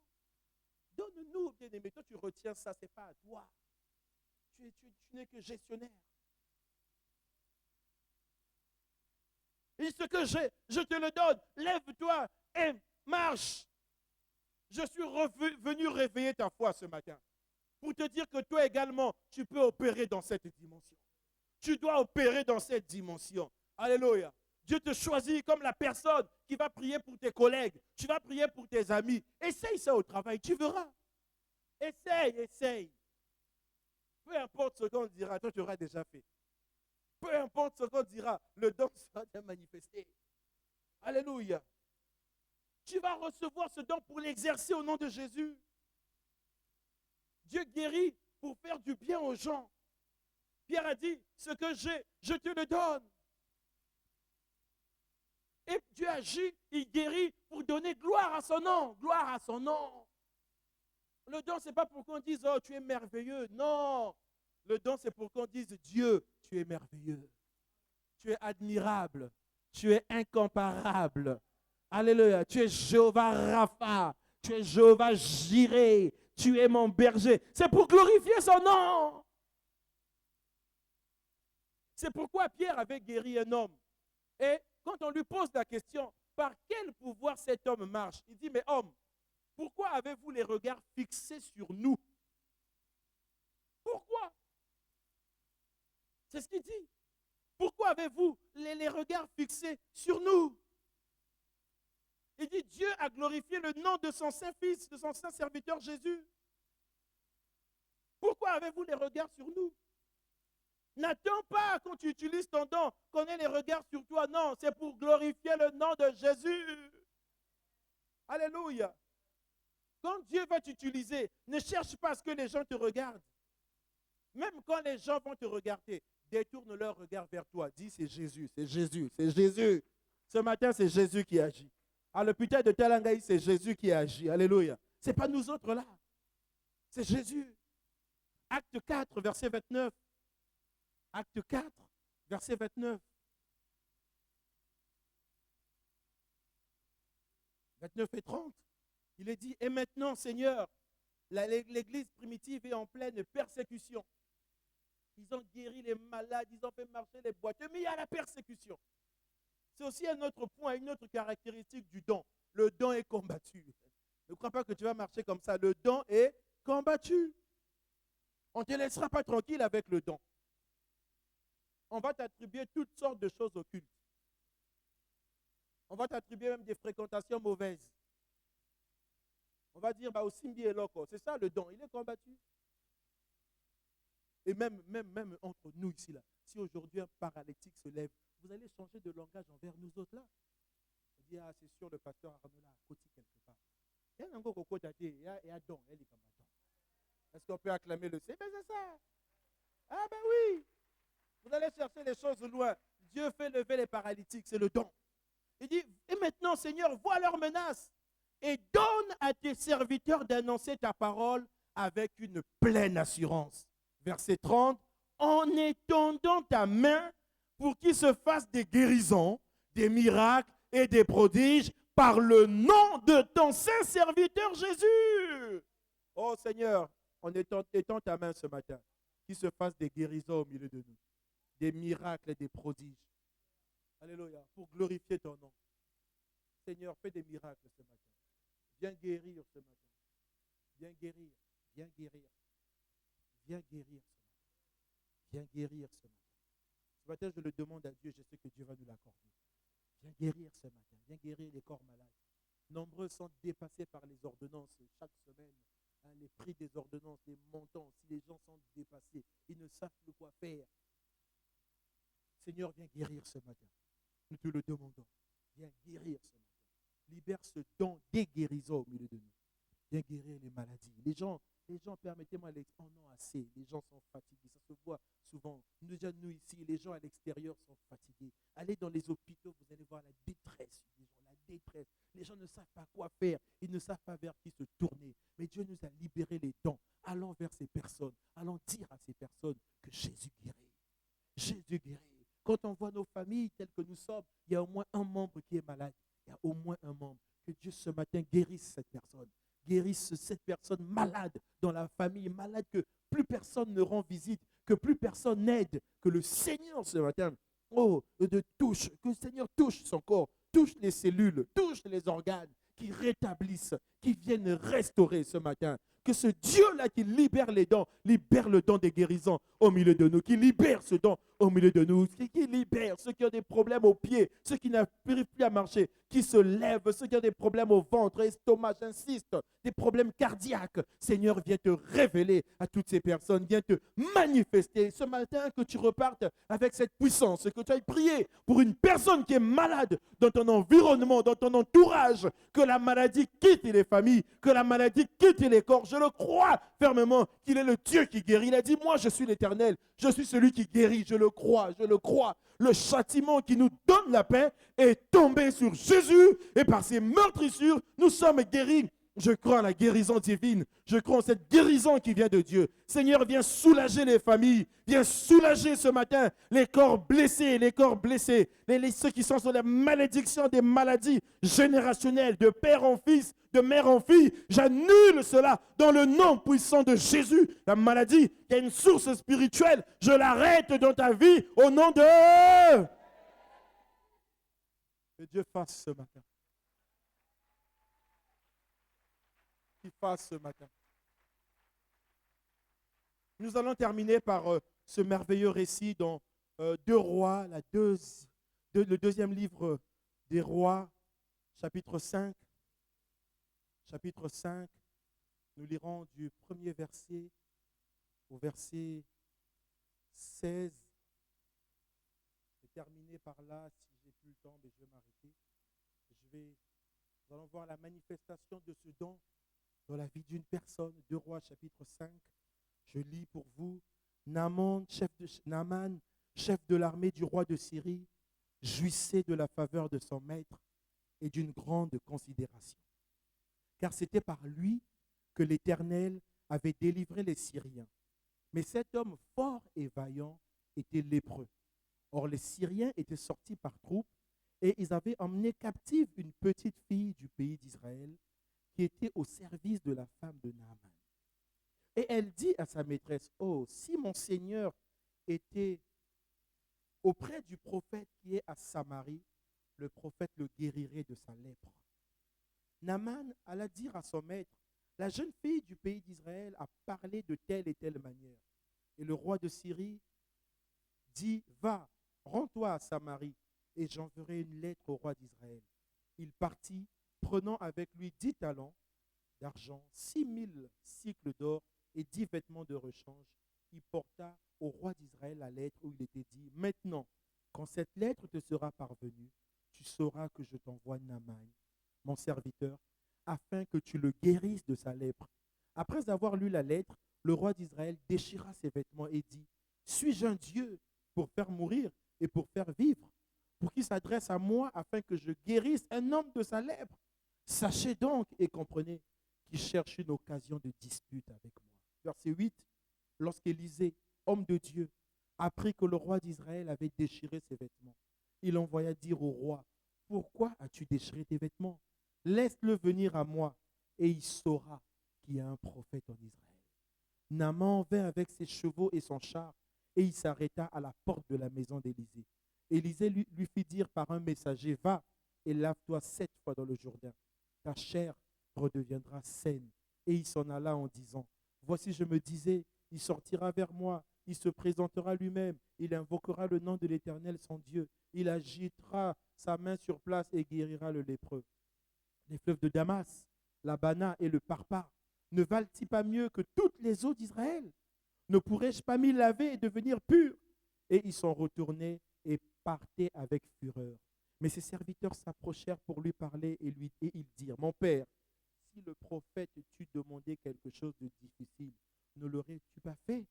Donne-nous, bien-aimé. Toi, tu retiens ça, ce n'est pas à toi. Tu n'es que gestionnaire. Et ce que j'ai, je te le donne. Lève-toi et marche. Je suis venu réveiller ta foi ce matin pour te dire que toi également, tu peux opérer dans cette dimension. Tu dois opérer dans cette dimension. Alléluia. Dieu te choisit comme la personne qui va prier pour tes collègues. Tu vas prier pour tes amis. Essaye ça au travail, tu verras. Essaye. Peu importe ce qu'on dira, toi tu auras déjà fait. Peu importe ce qu'on dira, le don sera déjà manifesté. Alléluia. Tu vas recevoir ce don pour l'exercer au nom de Jésus. Dieu guérit pour faire du bien aux gens. Pierre a dit, ce que j'ai, je te le donne. Et Dieu agit, il guérit pour donner gloire à son nom. Gloire à son nom. Le don, ce n'est pas pour qu'on dise, oh, tu es merveilleux. Non. Le don, c'est pour qu'on dise, Dieu, tu es merveilleux. Tu es admirable. Tu es incomparable. Alléluia. Tu es Jéhovah Rapha. Tu es Jéhovah Jireh. Tu es mon berger. C'est pour glorifier son nom. C'est pourquoi Pierre avait guéri un homme. Et quand on lui pose la question, par quel pouvoir cet homme marche? Il dit, mais homme, pourquoi avez-vous les regards fixés sur nous? Pourquoi? C'est ce qu'il dit. Pourquoi avez-vous les regards fixés sur nous? Il dit, Dieu a glorifié le nom de son Saint-Fils, de son Saint-Serviteur Jésus. Pourquoi avez-vous les regards sur nous? N'attends pas quand tu utilises ton don qu'on ait les regards sur toi. Non, c'est pour glorifier le nom de Jésus. Alléluia. Quand Dieu va t'utiliser, ne cherche pas à ce que les gens te regardent. Même quand les gens vont te regarder, détourne leur regard vers toi. Dis, c'est Jésus, c'est Jésus, c'est Jésus. Ce matin, c'est Jésus qui agit. À l'hôpital de Talangaï, c'est Jésus qui agit. Alléluia. Ce n'est pas nous autres là. C'est Jésus. Acte 4, verset 29. Acte 4, verset 29. 29 et 30. Il est dit, et maintenant, Seigneur, l'église primitive est en pleine persécution. Ils ont guéri les malades, ils ont fait marcher les boiteux, mais il y a la persécution. C'est aussi un autre point, une autre caractéristique du don. Le don est combattu. Ne crois pas que tu vas marcher comme ça. Le don est combattu. On ne te laissera pas tranquille avec le don. On va t'attribuer toutes sortes de choses occultes. On va t'attribuer même des fréquentations mauvaises. On va dire, au Simbi et Loco, c'est ça le don, il est combattu. Et même entre nous ici, là, si aujourd'hui un paralytique se lève, vous allez changer de langage envers nous autres là. On dit, c'est sûr, le pasteur Arnaud là, à côté quelque part. Il y a un gros coco d'athée, il y a don, il est comme don. Est-ce qu'on peut acclamer le C? Ben c'est ça. Ah ben oui. Vous allez chercher les choses loin. Dieu fait lever les paralytiques, c'est le don. Il dit, et maintenant, Seigneur, vois leurs menaces et donne à tes serviteurs d'annoncer ta parole avec une pleine assurance. Verset 30, en étendant ta main pour qu'il se fasse des guérisons, des miracles et des prodiges par le nom de ton saint serviteur Jésus. Oh Seigneur, on étend ta main ce matin, qu'il se fasse des guérisons au milieu de nous, des miracles et des prodiges. Alléluia, pour glorifier ton nom. Seigneur, fais des miracles ce matin. Viens guérir ce matin. Viens guérir, viens guérir. Viens guérir ce matin. Viens guérir ce matin. Ce matin, je le demande à Dieu, je sais que Dieu va nous l'accorder. Viens guérir ce matin. Viens guérir les corps malades. Nombreux sont dépassés par les ordonnances chaque semaine. Les prix des ordonnances, les montants, si les gens sont dépassés, ils ne savent plus quoi faire. Seigneur, viens guérir ce matin. Nous te le demandons. Viens guérir ce matin. Libère ce don des guérisons au milieu de nous. Viens guérir les maladies. Les gens, permettez-moi, en ont assez. Les gens sont fatigués. Ça se voit souvent. Déjà, nous ici, les gens à l'extérieur sont fatigués. Allez dans les hôpitaux, vous allez voir la détresse. La détresse. Les gens ne savent pas quoi faire. Ils ne savent pas vers qui se tourner. Mais Dieu nous a libéré les dons. Allons vers ces personnes. Allons dire à ces personnes que Jésus guérit. Jésus guérit. Quand on voit nos familles telles que nous sommes, il y a au moins un membre qui est malade. Il y a au moins un membre. Que Dieu ce matin guérisse cette personne. Guérisse cette personne malade dans la famille, malade que plus personne ne rend visite, que plus personne n'aide, que le Seigneur ce matin, que le Seigneur touche son corps, touche les cellules, touche les organes, qui rétablissent, qui viennent restaurer ce matin. Que ce Dieu-là qui libère les dons, libère le don des guérisons au milieu de nous, qui libère ce don au milieu de nous, qui libère ceux qui ont des problèmes aux pieds, ceux qui n'arrivent plus à marcher, qui se lèvent, ceux qui ont des problèmes au ventre, estomac, j'insiste, des problèmes cardiaques. Seigneur, viens te révéler à toutes ces personnes, viens te manifester. Ce matin, que tu repartes avec cette puissance, que tu ailles prier pour une personne qui est malade dans ton environnement, dans ton entourage, que la maladie quitte les familles, que la maladie quitte les corps. Je le crois fermement qu'il est le Dieu qui guérit. Il a dit, moi je suis l'Éternel, je suis celui qui guérit, je le crois, je le crois. Le châtiment qui nous donne la paix est tombé sur Jésus et par ses meurtrissures, nous sommes guéris. Je crois à la guérison divine. Je crois en cette guérison qui vient de Dieu. Seigneur, viens soulager les familles. Viens soulager ce matin les corps blessés, ceux qui sont sur la malédiction des maladies générationnelles, de père en fils, de mère en fille. J'annule cela dans le nom puissant de Jésus. La maladie qui a une source spirituelle, je l'arrête dans ta vie au nom de... Que Dieu fasse ce matin. Qu'il fasse ce matin. Nous allons terminer par ce merveilleux récit dans 2 Rois, le deuxième livre des Rois, chapitre 5. Chapitre 5, nous lirons du premier verset au verset 16. Je vais terminer par là, si j'ai plus le temps, mais je vais m'arrêter. Nous allons voir la manifestation de ce don dans la vie d'une personne. 2 Rois, chapitre 5. Je lis pour vous. Naaman, chef de l'armée du roi de Syrie, jouissait de la faveur de son maître et d'une grande considération. Car c'était par lui que l'Éternel avait délivré les Syriens. Mais cet homme fort et vaillant était lépreux. Or, les Syriens étaient sortis par troupes et ils avaient emmené captive une petite fille du pays d'Israël qui était au service de la femme de Naaman. Et elle dit à sa maîtresse, « Oh, si mon Seigneur était auprès du prophète qui est à Samarie, le prophète le guérirait de sa lèpre. » Naaman alla dire à son maître, « La jeune fille du pays d'Israël a parlé de telle et telle manière. » Et le roi de Syrie dit, « Va, rends-toi à Samarie, et j'enverrai une lettre au roi d'Israël. » Il partit, prenant avec lui 10 talents d'argent, 6000 cycles d'or et 10 vêtements de rechange. Il porta au roi d'Israël la lettre où il était dit, « Maintenant, quand cette lettre te sera parvenue, tu sauras que je t'envoie Naaman, mon serviteur, afin que tu le guérisses de sa lèpre. » Après avoir lu la lettre, le roi d'Israël déchira ses vêtements et dit, « Suis-je un Dieu pour faire mourir et pour faire vivre, pour qu'il s'adresse à moi afin que je guérisse un homme de sa lèpre? Sachez donc et comprenez qu'il cherche une occasion de dispute avec moi. » Verset 8, lorsqu'Élisée, homme de Dieu, apprit que le roi d'Israël avait déchiré ses vêtements, il envoya dire au roi, « Pourquoi as-tu déchiré tes vêtements? Laisse-le venir à moi, et il saura qu'il y a un prophète en Israël. » Naaman vint avec ses chevaux et son char, et il s'arrêta à la porte de la maison d'Élisée. Élisée lui fit dire par un messager, « Va et lave-toi 7 fois dans le Jourdain. Ta chair redeviendra saine. » Et il s'en alla en disant, « Voici, je me disais, il sortira vers moi, il se présentera lui-même, il invoquera le nom de l'Éternel, son Dieu. Il agitera sa main sur place et guérira le lépreux. Les fleuves de Damas, l'Abana et le Parpa, ne valent-ils pas mieux que toutes les eaux d'Israël? Ne pourrais-je pas m'y laver et devenir pur? » Et ils sont retournés et partaient avec fureur. Mais ses serviteurs s'approchèrent pour lui parler et ils dirent, « Mon père, si le prophète t'eût demandé quelque chose de difficile, ne l'aurais-tu pas fait?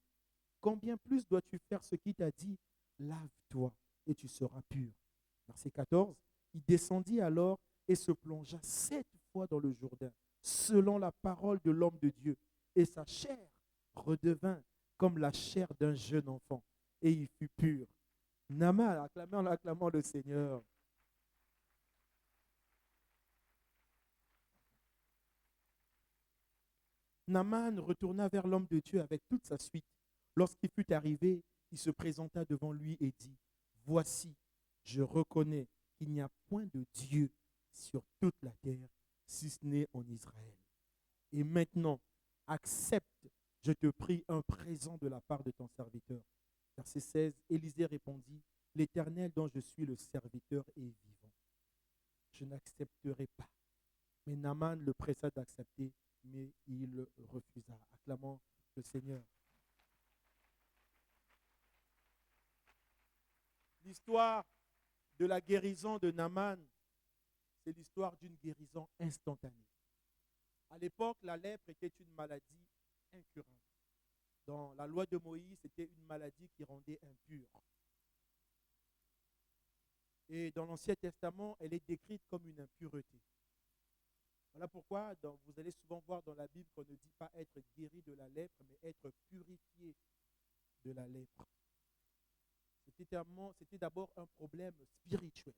Combien plus dois-tu faire ce qu'il t'a dit? Lave-toi et tu seras pur. » Verset 14, il descendit alors et se plongea 7 fois dans le Jourdain, selon la parole de l'homme de Dieu. Et sa chair redevint comme la chair d'un jeune enfant, et il fut pur. Naaman, acclamant le Seigneur. Naaman retourna vers l'homme de Dieu avec toute sa suite. Lorsqu'il fut arrivé, il se présenta devant lui et dit, « Voici, je reconnais qu'il n'y a point de Dieu sur toute la terre, si ce n'est en Israël. Et maintenant, accepte, je te prie, un présent de la part de ton serviteur. » Verset 16, Élisée répondit, « L'Éternel dont je suis le serviteur est vivant. Je n'accepterai pas. » Mais Naaman le pressa d'accepter, mais il refusa. Acclamons le Seigneur. L'histoire de la guérison de Naaman, c'est l'histoire d'une guérison instantanée. À l'époque, la lèpre était une maladie incurable. Dans la loi de Moïse, c'était une maladie qui rendait impur. Et dans l'Ancien Testament, elle est décrite comme une impureté. Voilà pourquoi vous allez souvent voir dans la Bible qu'on ne dit pas être guéri de la lèpre, mais être purifié de la lèpre. C'était d'abord un problème spirituel.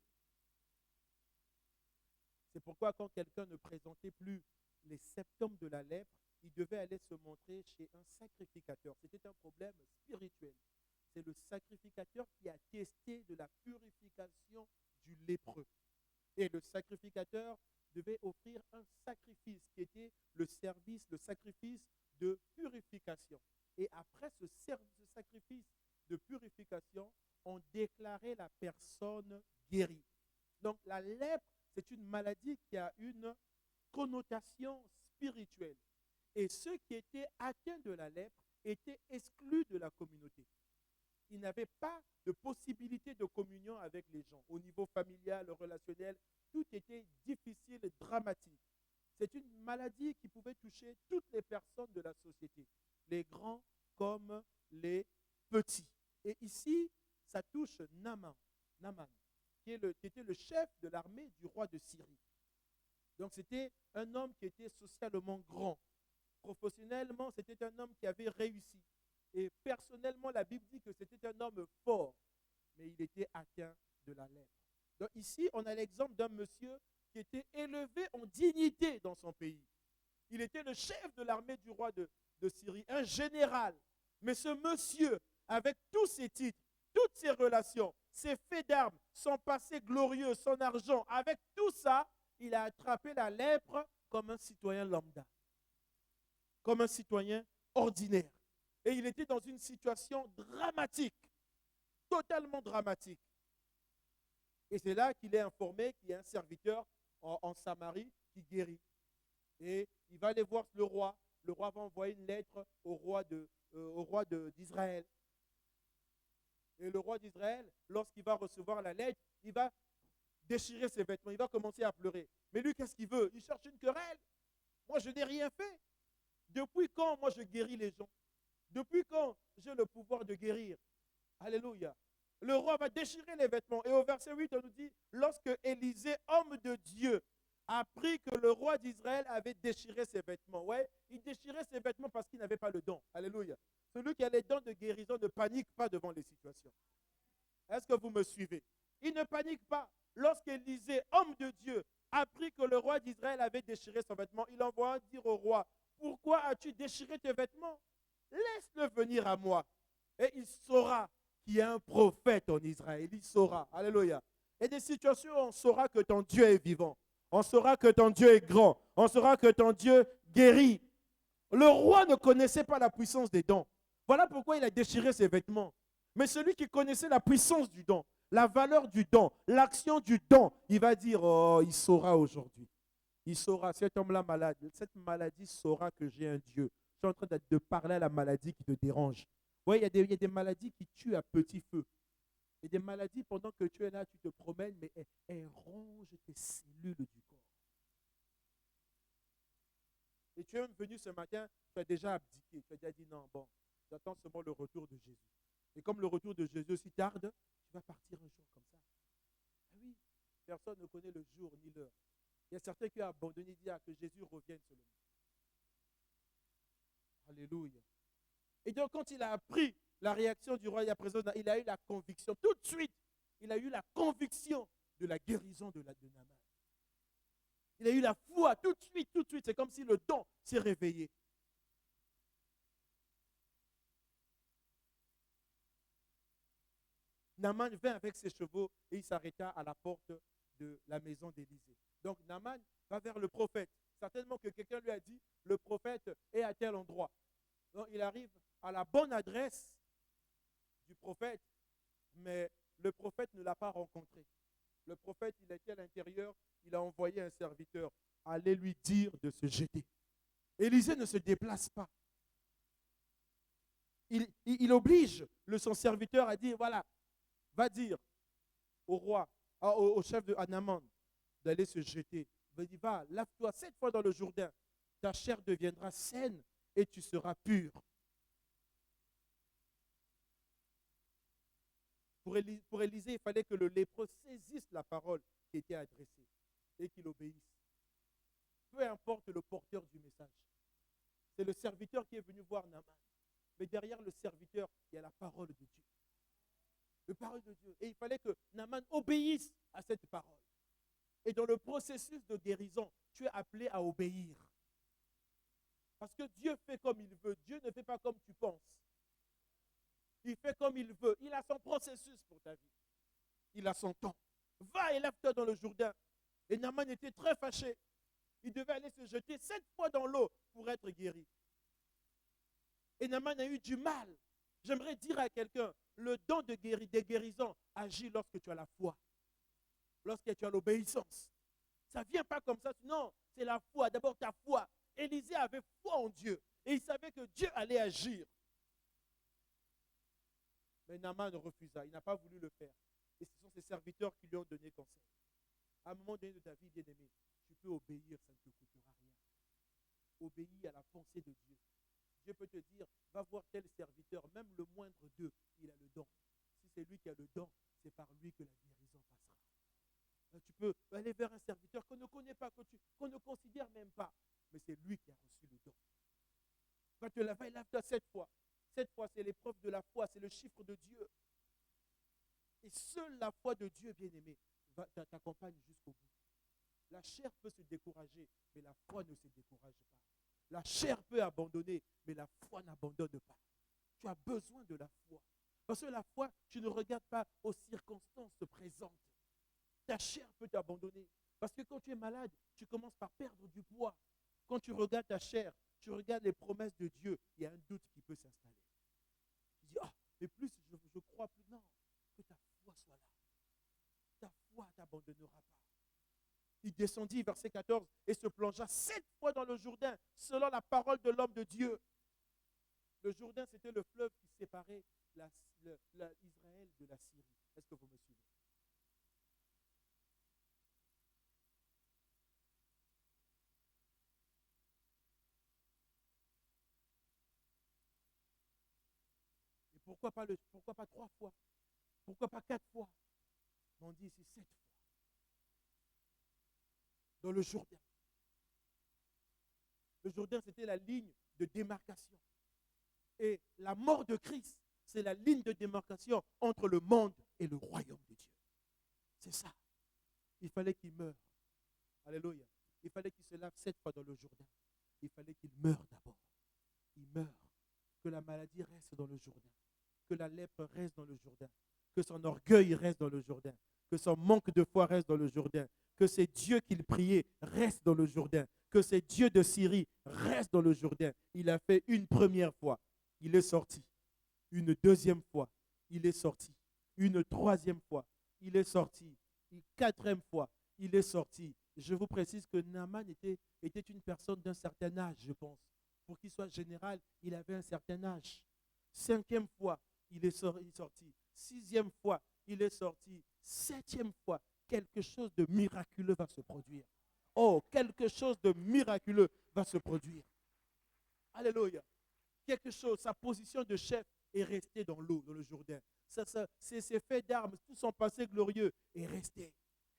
C'est pourquoi quand quelqu'un ne présentait plus les symptômes de la lèpre, il devait aller se montrer chez un sacrificateur. C'était un problème spirituel. C'est le sacrificateur qui a testé de la purification du lépreux. Et le sacrificateur devait offrir un sacrifice qui était le sacrifice de purification. Et après ce sacrifice de purification, on déclarait la personne guérie. Donc la lèpre, c'est une maladie qui a une connotation spirituelle. Et ceux qui étaient atteints de la lèpre étaient exclus de la communauté. Ils n'avaient pas de possibilité de communion avec les gens. Au niveau familial, relationnel, tout était difficile et dramatique. C'est une maladie qui pouvait toucher toutes les personnes de la société, les grands comme les petits. Et ici, ça touche Naaman, qui était le chef de l'armée du roi de Syrie. Donc c'était un homme qui était socialement grand. Professionnellement, c'était un homme qui avait réussi. Et personnellement, la Bible dit que c'était un homme fort, mais il était atteint de la lèpre. Donc ici, on a l'exemple d'un monsieur qui était élevé en dignité dans son pays. Il était le chef de l'armée du roi de Syrie, un général. Mais ce monsieur, avec tous ses titres, toutes ses relations, ses faits d'armes, son passé glorieux, son argent, avec tout ça, il a attrapé la lèpre comme un citoyen lambda, comme un citoyen ordinaire. Et il était dans une situation dramatique, totalement dramatique. Et c'est là qu'il est informé qu'il y a un serviteur en Samarie qui guérit. Et il va aller voir le roi. Le roi va envoyer une lettre au roi d'Israël. Et le roi d'Israël, lorsqu'il va recevoir la lettre, il va déchirer ses vêtements, il va commencer à pleurer. Mais lui, qu'est-ce qu'il veut? Il cherche une querelle. Moi, je n'ai rien fait. Depuis quand, moi, je guéris les gens? Depuis quand j'ai le pouvoir de guérir? Alléluia. Le roi va déchirer les vêtements. Et au verset 8, on nous dit, lorsque Élisée, homme de Dieu, apprit que le roi d'Israël avait déchiré ses vêtements. Ouais, il déchirait ses vêtements parce qu'il n'avait pas le don. Alléluia. Celui qui a les dons de guérison ne panique pas devant les situations. Est-ce que vous me suivez? Il ne panique pas. Lorsqu'Élisée, homme de Dieu, apprit que le roi d'Israël avait déchiré son vêtement, il envoie dire au roi, pourquoi as-tu déchiré tes vêtements? Laisse-le venir à moi. Et il saura qu'il y a un prophète en Israël. Il saura. Alléluia. Et des situations où on saura que ton Dieu est vivant. On saura que ton Dieu est grand. On saura que ton Dieu guérit. Le roi ne connaissait pas la puissance des dons. Voilà pourquoi il a déchiré ses vêtements. Mais celui qui connaissait la puissance du don, la valeur du don, l'action du don, il va dire, oh, il saura aujourd'hui. Il saura, cet homme-là malade, cette maladie saura que j'ai un Dieu. Je suis en train de parler à la maladie qui te dérange. Oui, il y a des maladies qui tuent à petit feu. Il y a des maladies, pendant que tu es là, tu te promènes, mais elles rongent tes cellules du corps. Et tu es venu ce matin, tu as déjà abdiqué. Tu as déjà dit non, bon, j'attends seulement le retour de Jésus. Et comme le retour de Jésus aussi tarde, tu vas partir un jour comme ça. Ah oui, personne ne connaît le jour ni l'heure. Il y a certains qui ont abandonné, disent que Jésus revienne seulement. Alléluia. Et donc, quand il a appris la réaction du roi, il a eu la conviction. Tout de suite, il a eu la conviction de la guérison de Naaman. Il a eu la foi tout de suite. C'est comme si le don s'est réveillé. Naaman vint avec ses chevaux et il s'arrêta à la porte de la maison d'Élisée. Donc, Naaman va vers le prophète. Certainement que quelqu'un lui a dit, le prophète est à tel endroit. Donc, il arrive à la bonne adresse du prophète, mais le prophète ne l'a pas rencontré. Le prophète, il était à l'intérieur, il a envoyé un serviteur, allez lui dire de se jeter. Élisée ne se déplace pas. Il oblige son serviteur à dire, voilà, va dire au roi, au chef de Naaman, d'aller se jeter. Il dit, va, lave-toi 7 fois dans le Jourdain, ta chair deviendra saine et tu seras pur. Pour Élisée, il fallait que le lépreux saisisse la parole qui était adressée et qu'il obéisse. peu importe le porteur du message. C'est le serviteur qui est venu voir Naaman. Mais derrière le serviteur, il y a la parole de Dieu. La parole de Dieu. Et il fallait que Naaman obéisse à cette parole. Et dans le processus de guérison, tu es appelé à obéir. Parce que Dieu fait comme il veut. Dieu ne fait pas comme tu penses. Il fait comme il veut. Il a son processus pour ta vie. Il a son temps. Va et lève-toi dans le Jourdain. Et Naaman était très fâché. Il devait aller se jeter 7 fois dans l'eau pour être guéri. Et Naaman a eu du mal. J'aimerais dire à quelqu'un, le don de des guérisons agit lorsque tu as la foi. Lorsque tu as l'obéissance. Ça ne vient pas comme ça. Non, c'est la foi. D'abord ta foi. Élisée avait foi en Dieu. Et il savait que Dieu allait agir. Mais Naaman refusa. Il n'a pas voulu le faire. Et ce sont ses serviteurs qui lui ont donné conseil. À un moment donné de ta vie, bien-aimé, tu peux obéir, ça ne te coûtera rien. Obéis à la pensée de Dieu. Dieu peut te dire, va voir tel serviteur, même le moindre d'eux, il a le don. Si c'est lui qui a le don, c'est par lui que la guérison passera. Tu peux aller vers un serviteur qu'on ne connaît pas, qu'on ne considère même pas, mais c'est lui qui a reçu le don. Va te laver, lave-toi 7 fois. 7 fois, c'est l'épreuve de la foi, c'est le chiffre de Dieu. Et seule la foi de Dieu, bien-aimé, t'accompagne jusqu'au bout. La chair peut se décourager, mais la foi ne se décourage pas. La chair peut abandonner, mais la foi n'abandonne pas. Tu as besoin de la foi. Parce que la foi, tu ne regardes pas aux circonstances présentes. Ta chair peut t'abandonner. Parce que quand tu es malade, tu commences par perdre du poids. Quand tu regardes ta chair, tu regardes les promesses de Dieu, il y a un doute qui peut s'installer. Tu dis, mais plus je crois plus. Non, que ta foi soit là. Ta foi ne t'abandonnera pas. Il descendit, verset 14, et se plongea 7 fois dans le Jourdain, selon la parole de l'homme de Dieu. Le Jourdain, c'était le fleuve qui séparait Israël de la Syrie. Est-ce que vous me suivez? Et pourquoi pas 3 fois? Pourquoi pas 4 fois? On dit ici 7 fois. Dans le Jourdain. Le Jourdain, c'était la ligne de démarcation. Et la mort de Christ, c'est la ligne de démarcation entre le monde et le royaume de Dieu. C'est ça. Il fallait qu'il meure. Alléluia. Il fallait qu'il se lave 7 fois dans le Jourdain. Il fallait qu'il meure d'abord. Il meurt. Que la maladie reste dans le Jourdain. Que la lèpre reste dans le Jourdain. Que son orgueil reste dans le Jourdain. Que son manque de foi reste dans le Jourdain. Que ces dieux qu'il priait restent dans le Jourdain. Que ces dieux de Syrie restent dans le Jourdain. Il a fait une première fois. Il est sorti. Une deuxième fois. Il est sorti. Une troisième fois. Il est sorti. Une quatrième fois. Il est sorti. Je vous précise que Naaman était une personne d'un certain âge, je pense. Pour qu'il soit général, il avait un certain âge. 5e fois, il est sorti. 6e fois, il est sorti. 7e fois, quelque chose de miraculeux va se produire. Oh, quelque chose de miraculeux va se produire. Alléluia. Quelque chose, sa position de chef est restée dans l'eau, dans le Jourdain. Ses faits d'armes, tout son passé glorieux est resté.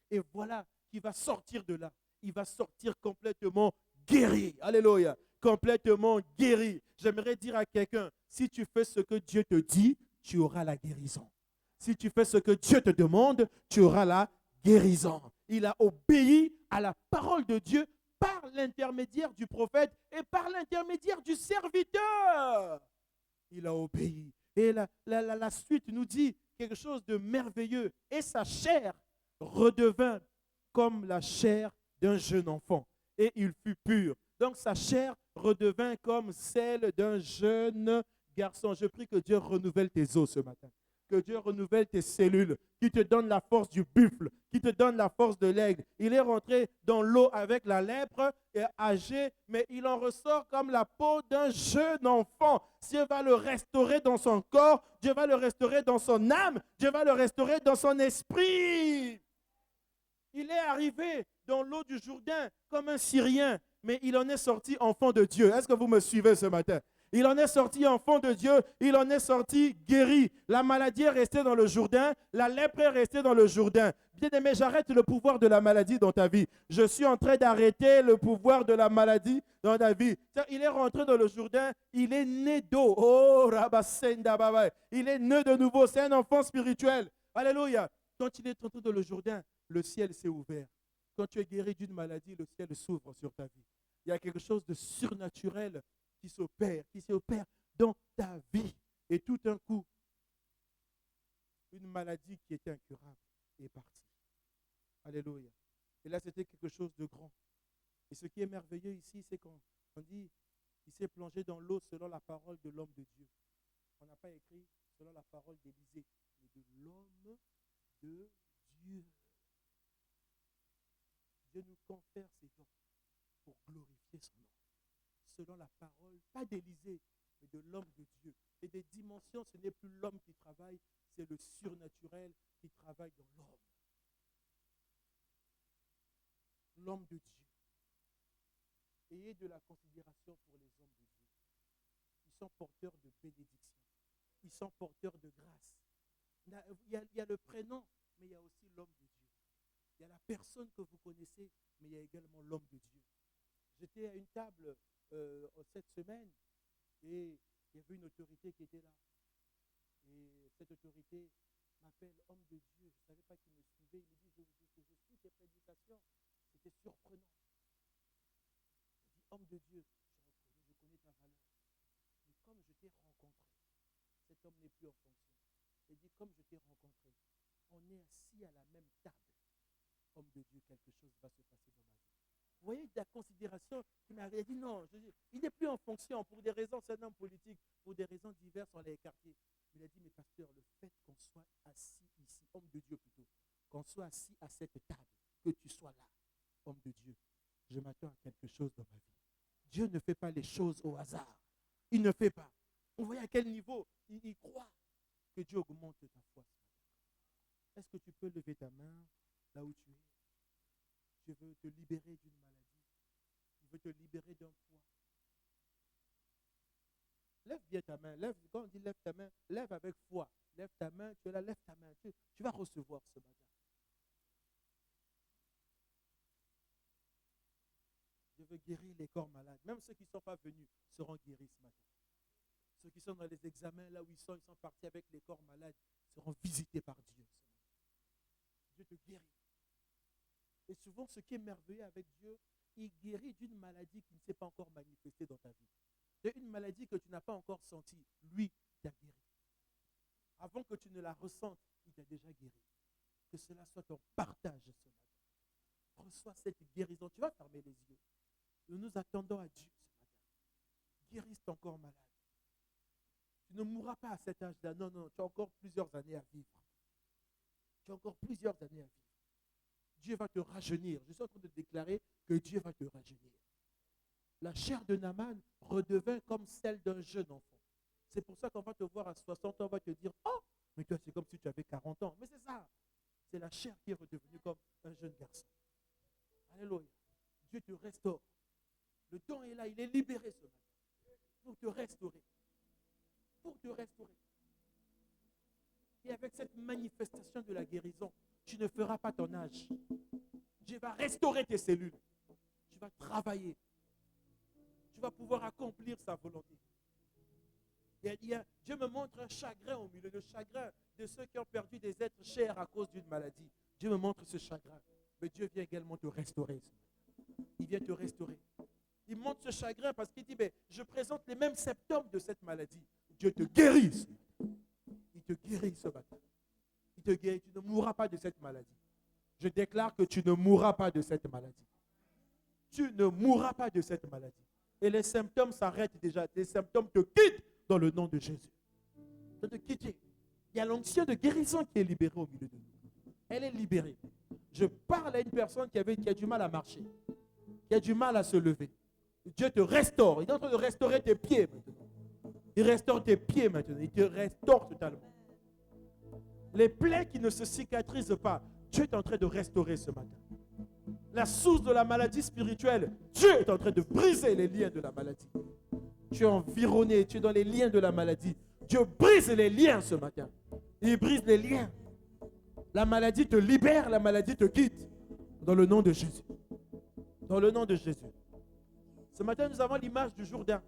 Et voilà qu'il va sortir de là. Il va sortir complètement guéri. Alléluia. Complètement guéri. J'aimerais dire à quelqu'un, si tu fais ce que Dieu te dit, tu auras la guérison. Si tu fais ce que Dieu te demande, tu auras la guérison. Il a obéi à la parole de Dieu par l'intermédiaire du prophète et par l'intermédiaire du serviteur. Il a obéi. Et la suite nous dit quelque chose de merveilleux. Et sa chair redevint comme la chair d'un jeune enfant. Et il fut pur. Donc sa chair redevint comme celle d'un jeune garçon. Je prie que Dieu renouvelle tes os ce matin. Que Dieu renouvelle tes cellules, qui te donne la force du buffle, qui te donne la force de l'aigle. Il est rentré dans l'eau avec la lèpre, et âgé, mais il en ressort comme la peau d'un jeune enfant. Dieu va le restaurer dans son corps, Dieu va le restaurer dans son âme, Dieu va le restaurer dans son esprit. Il est arrivé dans l'eau du Jourdain comme un Syrien, mais il en est sorti enfant de Dieu. Est-ce que vous me suivez ce matin? Il en est sorti enfant de Dieu. Il en est sorti guéri. La maladie est restée dans le Jourdain. La lèpre est restée dans le Jourdain. Bien-aimé, j'arrête le pouvoir de la maladie dans ta vie. Je suis en train d'arrêter le pouvoir de la maladie dans ta vie. Il est rentré dans le Jourdain. Il est né d'eau. Oh, Rabasenda Baba. Il est né de nouveau. C'est un enfant spirituel. Alléluia. Quand il est entré dans le Jourdain, le ciel s'est ouvert. Quand tu es guéri d'une maladie, le ciel s'ouvre sur ta vie. Il y a quelque chose de surnaturel qui s'opère dans ta vie. Et tout d'un coup, une maladie qui était incurable est partie. Alléluia. Et là, c'était quelque chose de grand. Et ce qui est merveilleux ici, c'est qu'on dit, il s'est plongé dans l'eau selon la parole de l'homme de Dieu. On n'a pas écrit selon la parole d'Élisée, mais de l'homme de Dieu. Dieu nous confère ses dons pour glorifier son nom. Selon la parole, pas d'Élisée, mais de l'homme de Dieu. Et des dimensions, ce n'est plus l'homme qui travaille, c'est le surnaturel qui travaille dans l'homme. L'homme de Dieu. Ayez de la considération pour les hommes de Dieu. Ils sont porteurs de bénédiction. Ils sont porteurs de grâce. Il y a le prénom, mais il y a aussi l'homme de Dieu. Il y a la personne que vous connaissez, mais il y a également l'homme de Dieu. J'étais à une table cette semaine et il y avait une autorité qui était là. Et cette autorité m'appelle homme de Dieu. Je ne savais pas qu'il me suivait. Il me dit, je suis tes prédications. C'était surprenant. Il dit, homme de Dieu, je connais ta valeur. Mais comme je t'ai rencontré, cet homme n'est plus en fonction. Il dit, comme je t'ai rencontré, on est assis à la même table. Homme de Dieu, quelque chose va se passer dans ma vie. Vous voyez la considération qui m'a dit non, il n'est plus en fonction pour des raisons, c'est un homme politique, pour des raisons diverses, on l'a écarté. Il a dit, mais pasteur, le fait qu'on soit assis ici, homme de Dieu plutôt, qu'on soit assis à cette table, que tu sois là, homme de Dieu, je m'attends à quelque chose dans ma vie. Dieu ne fait pas les choses au hasard. Il ne fait pas. Vous voyez à quel niveau il croit que Dieu augmente ta foi. Est-ce que tu peux lever ta main là où tu es? Je veux te libérer d'une maladie. Je veux te libérer d'un poids. Lève bien ta main. Lève, quand on dit lève ta main, lève avec foi. Lève ta main, tu es là, lève ta main. Tu vas recevoir ce matin. Je veux guérir les corps malades. Même ceux qui ne sont pas venus seront guéris ce matin. Ceux qui sont dans les examens, là où ils sont partis avec les corps malades, seront visités par Dieu ce matin. Dieu te guérit. Et souvent, ce qui est merveilleux avec Dieu, il guérit d'une maladie qui ne s'est pas encore manifestée dans ta vie. C'est une maladie que tu n'as pas encore sentie. Lui t'a guéri. Avant que tu ne la ressentes, il t'a déjà guéri. Que cela soit ton partage ce matin. Reçois cette guérison. Tu vas fermer les yeux. Nous attendons à Dieu ce matin. Guérisse ton corps malade. Tu ne mourras pas à cet âge-là. Non, non, tu as encore plusieurs années à vivre. Tu as encore plusieurs années à vivre. Dieu va te rajeunir. Je suis en train de déclarer que Dieu va te rajeunir. La chair de Naaman redevint comme celle d'un jeune enfant. C'est pour ça qu'on va te voir à 60 ans, on va te dire, oh, mais toi c'est comme si tu avais 40 ans. Mais c'est ça. C'est la chair qui est redevenue comme un jeune garçon. Alléluia. Dieu te restaure. Le don est là, il est libéré ce matin. Pour te restaurer. Pour te restaurer. Et avec cette manifestation de la guérison, tu ne feras pas ton âge. Dieu va restaurer tes cellules. Tu vas travailler. Tu vas pouvoir accomplir sa volonté. Dieu me montre un chagrin au milieu, le chagrin de ceux qui ont perdu des êtres chers à cause d'une maladie. Dieu me montre ce chagrin. Mais Dieu vient également te restaurer. Il vient te restaurer. Il montre ce chagrin parce qu'il dit, mais je présente les mêmes symptômes de cette maladie. Dieu te guérit. Il te guérit ce matin. Il te guérit. Tu ne mourras pas de cette maladie. Je déclare que tu ne mourras pas de cette maladie. Tu ne mourras pas de cette maladie. Et les symptômes s'arrêtent déjà. Les symptômes te quittent dans le nom de Jésus. De te quitter. Il y a l'onction de guérison qui est libérée au milieu de nous. Elle est libérée. Je parle à une personne qui a du mal à marcher, qui a du mal à se lever. Dieu te restaure. Il est en train de restaurer tes pieds maintenant. Il restaure tes pieds maintenant. Il te restaure totalement. Les plaies qui ne se cicatrisent pas, Dieu est en train de restaurer ce matin. La source de la maladie spirituelle, Dieu est en train de briser les liens de la maladie. Tu es environné, tu es dans les liens de la maladie. Dieu brise les liens ce matin. Il brise les liens. La maladie te libère, la maladie te quitte. Dans le nom de Jésus. Dans le nom de Jésus. Ce matin, nous avons l'image du Jourdain.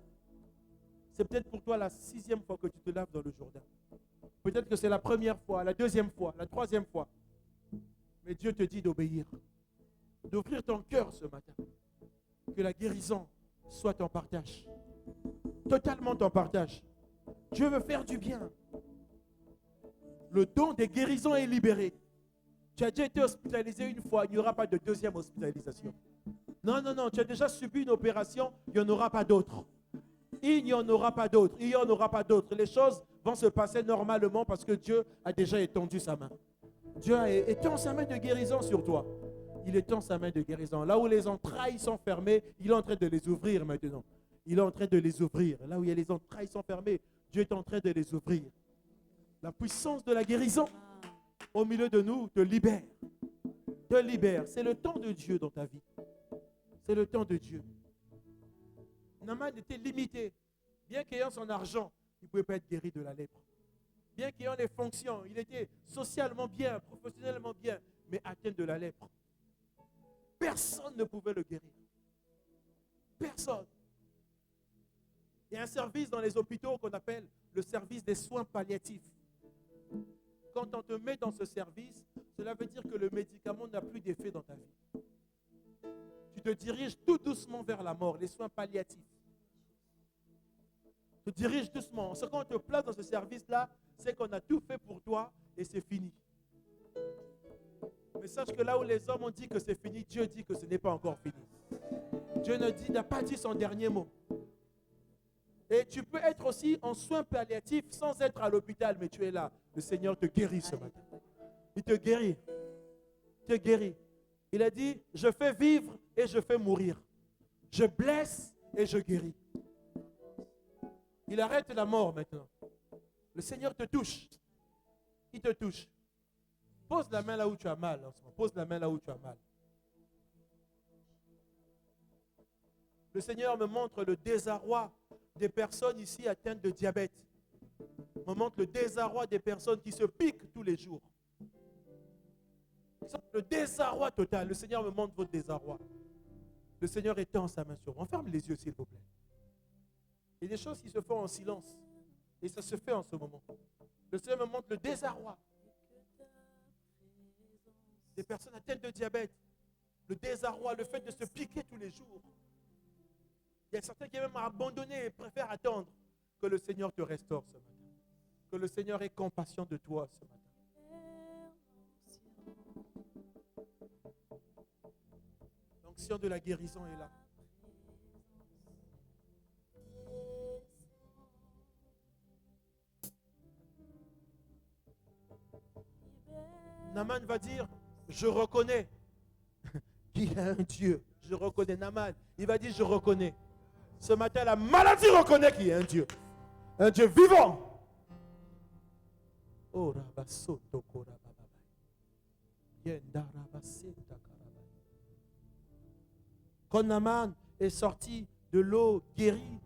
C'est peut-être pour toi la 6e fois que tu te laves dans le Jourdain. Peut-être que c'est la première fois, la 2e fois, la 3e fois. Mais Dieu te dit d'obéir. D'ouvrir ton cœur ce matin. Que la guérison soit ton partage. Totalement ton partage. Dieu veut faire du bien. Le don des guérisons est libéré. Tu as déjà été hospitalisé une fois, il n'y aura pas de 2e hospitalisation. Non, non, non, tu as déjà subi une opération, il n'y en aura pas d'autre. Il n'y en aura pas d'autre. Il n'y en aura pas d'autre. Les choses vont se passer normalement parce que Dieu a déjà étendu sa main. Dieu a étendu sa main de guérison sur toi. Il étend sa main de guérison. Là où les entrailles sont fermées, il est en train de les ouvrir maintenant. Il est en train de les ouvrir. Là où il y a les entrailles sont fermées, Dieu est en train de les ouvrir. La puissance de la guérison au milieu de nous te libère. Te libère. C'est le temps de Dieu dans ta vie. C'est le temps de Dieu. Naaman était limité. Bien qu'ayant son argent, il ne pouvait pas être guéri de la lèpre. Bien qu'ayant les fonctions, il était socialement bien, professionnellement bien, mais atteint de la lèpre. Personne ne pouvait le guérir. Personne. Il y a un service dans les hôpitaux qu'on appelle le service des soins palliatifs. Quand on te met dans ce service, cela veut dire que le médicament n'a plus d'effet dans ta vie. Tu te diriges tout doucement vers la mort, les soins palliatifs. Tu te diriges doucement. Ce qu'on te place dans ce service-là, c'est qu'on a tout fait pour toi et c'est fini. Mais sache que là où les hommes ont dit que c'est fini, Dieu dit que ce n'est pas encore fini. Dieu n'a pas dit son dernier mot. Et tu peux être aussi en soins palliatifs sans être à l'hôpital, mais tu es là. Le Seigneur te guérit ce matin. Il te guérit. Il te guérit. Il a dit, je fais vivre et je fais mourir. Je blesse et je guéris. Il arrête la mort maintenant. Le Seigneur te touche. Il te touche. Pose la main là où tu as mal. Pose la main là où tu as mal. Le Seigneur me montre le désarroi des personnes ici atteintes de diabète. Me montre le désarroi des personnes qui se piquent tous les jours. Le désarroi total. Le Seigneur me montre votre désarroi. Le Seigneur étend sa main sur vous. On ferme les yeux s'il vous plaît. Il y a des choses qui se font en silence. Et ça se fait en ce moment. Le Seigneur me montre le désarroi des personnes atteintes de diabète. Le désarroi, le fait de se piquer tous les jours. Il y a certains qui même abandonné et préfèrent attendre que le Seigneur te restaure ce matin. Que le Seigneur ait compassion de toi ce matin. L'onction de la guérison est là. Naaman va dire, je reconnais qu'il y a un Dieu. Je reconnais Naaman. Il va dire, je reconnais. Ce matin, la maladie reconnaît qu'il y a un Dieu. Un Dieu vivant. Quand Naaman est sorti de l'eau guéri,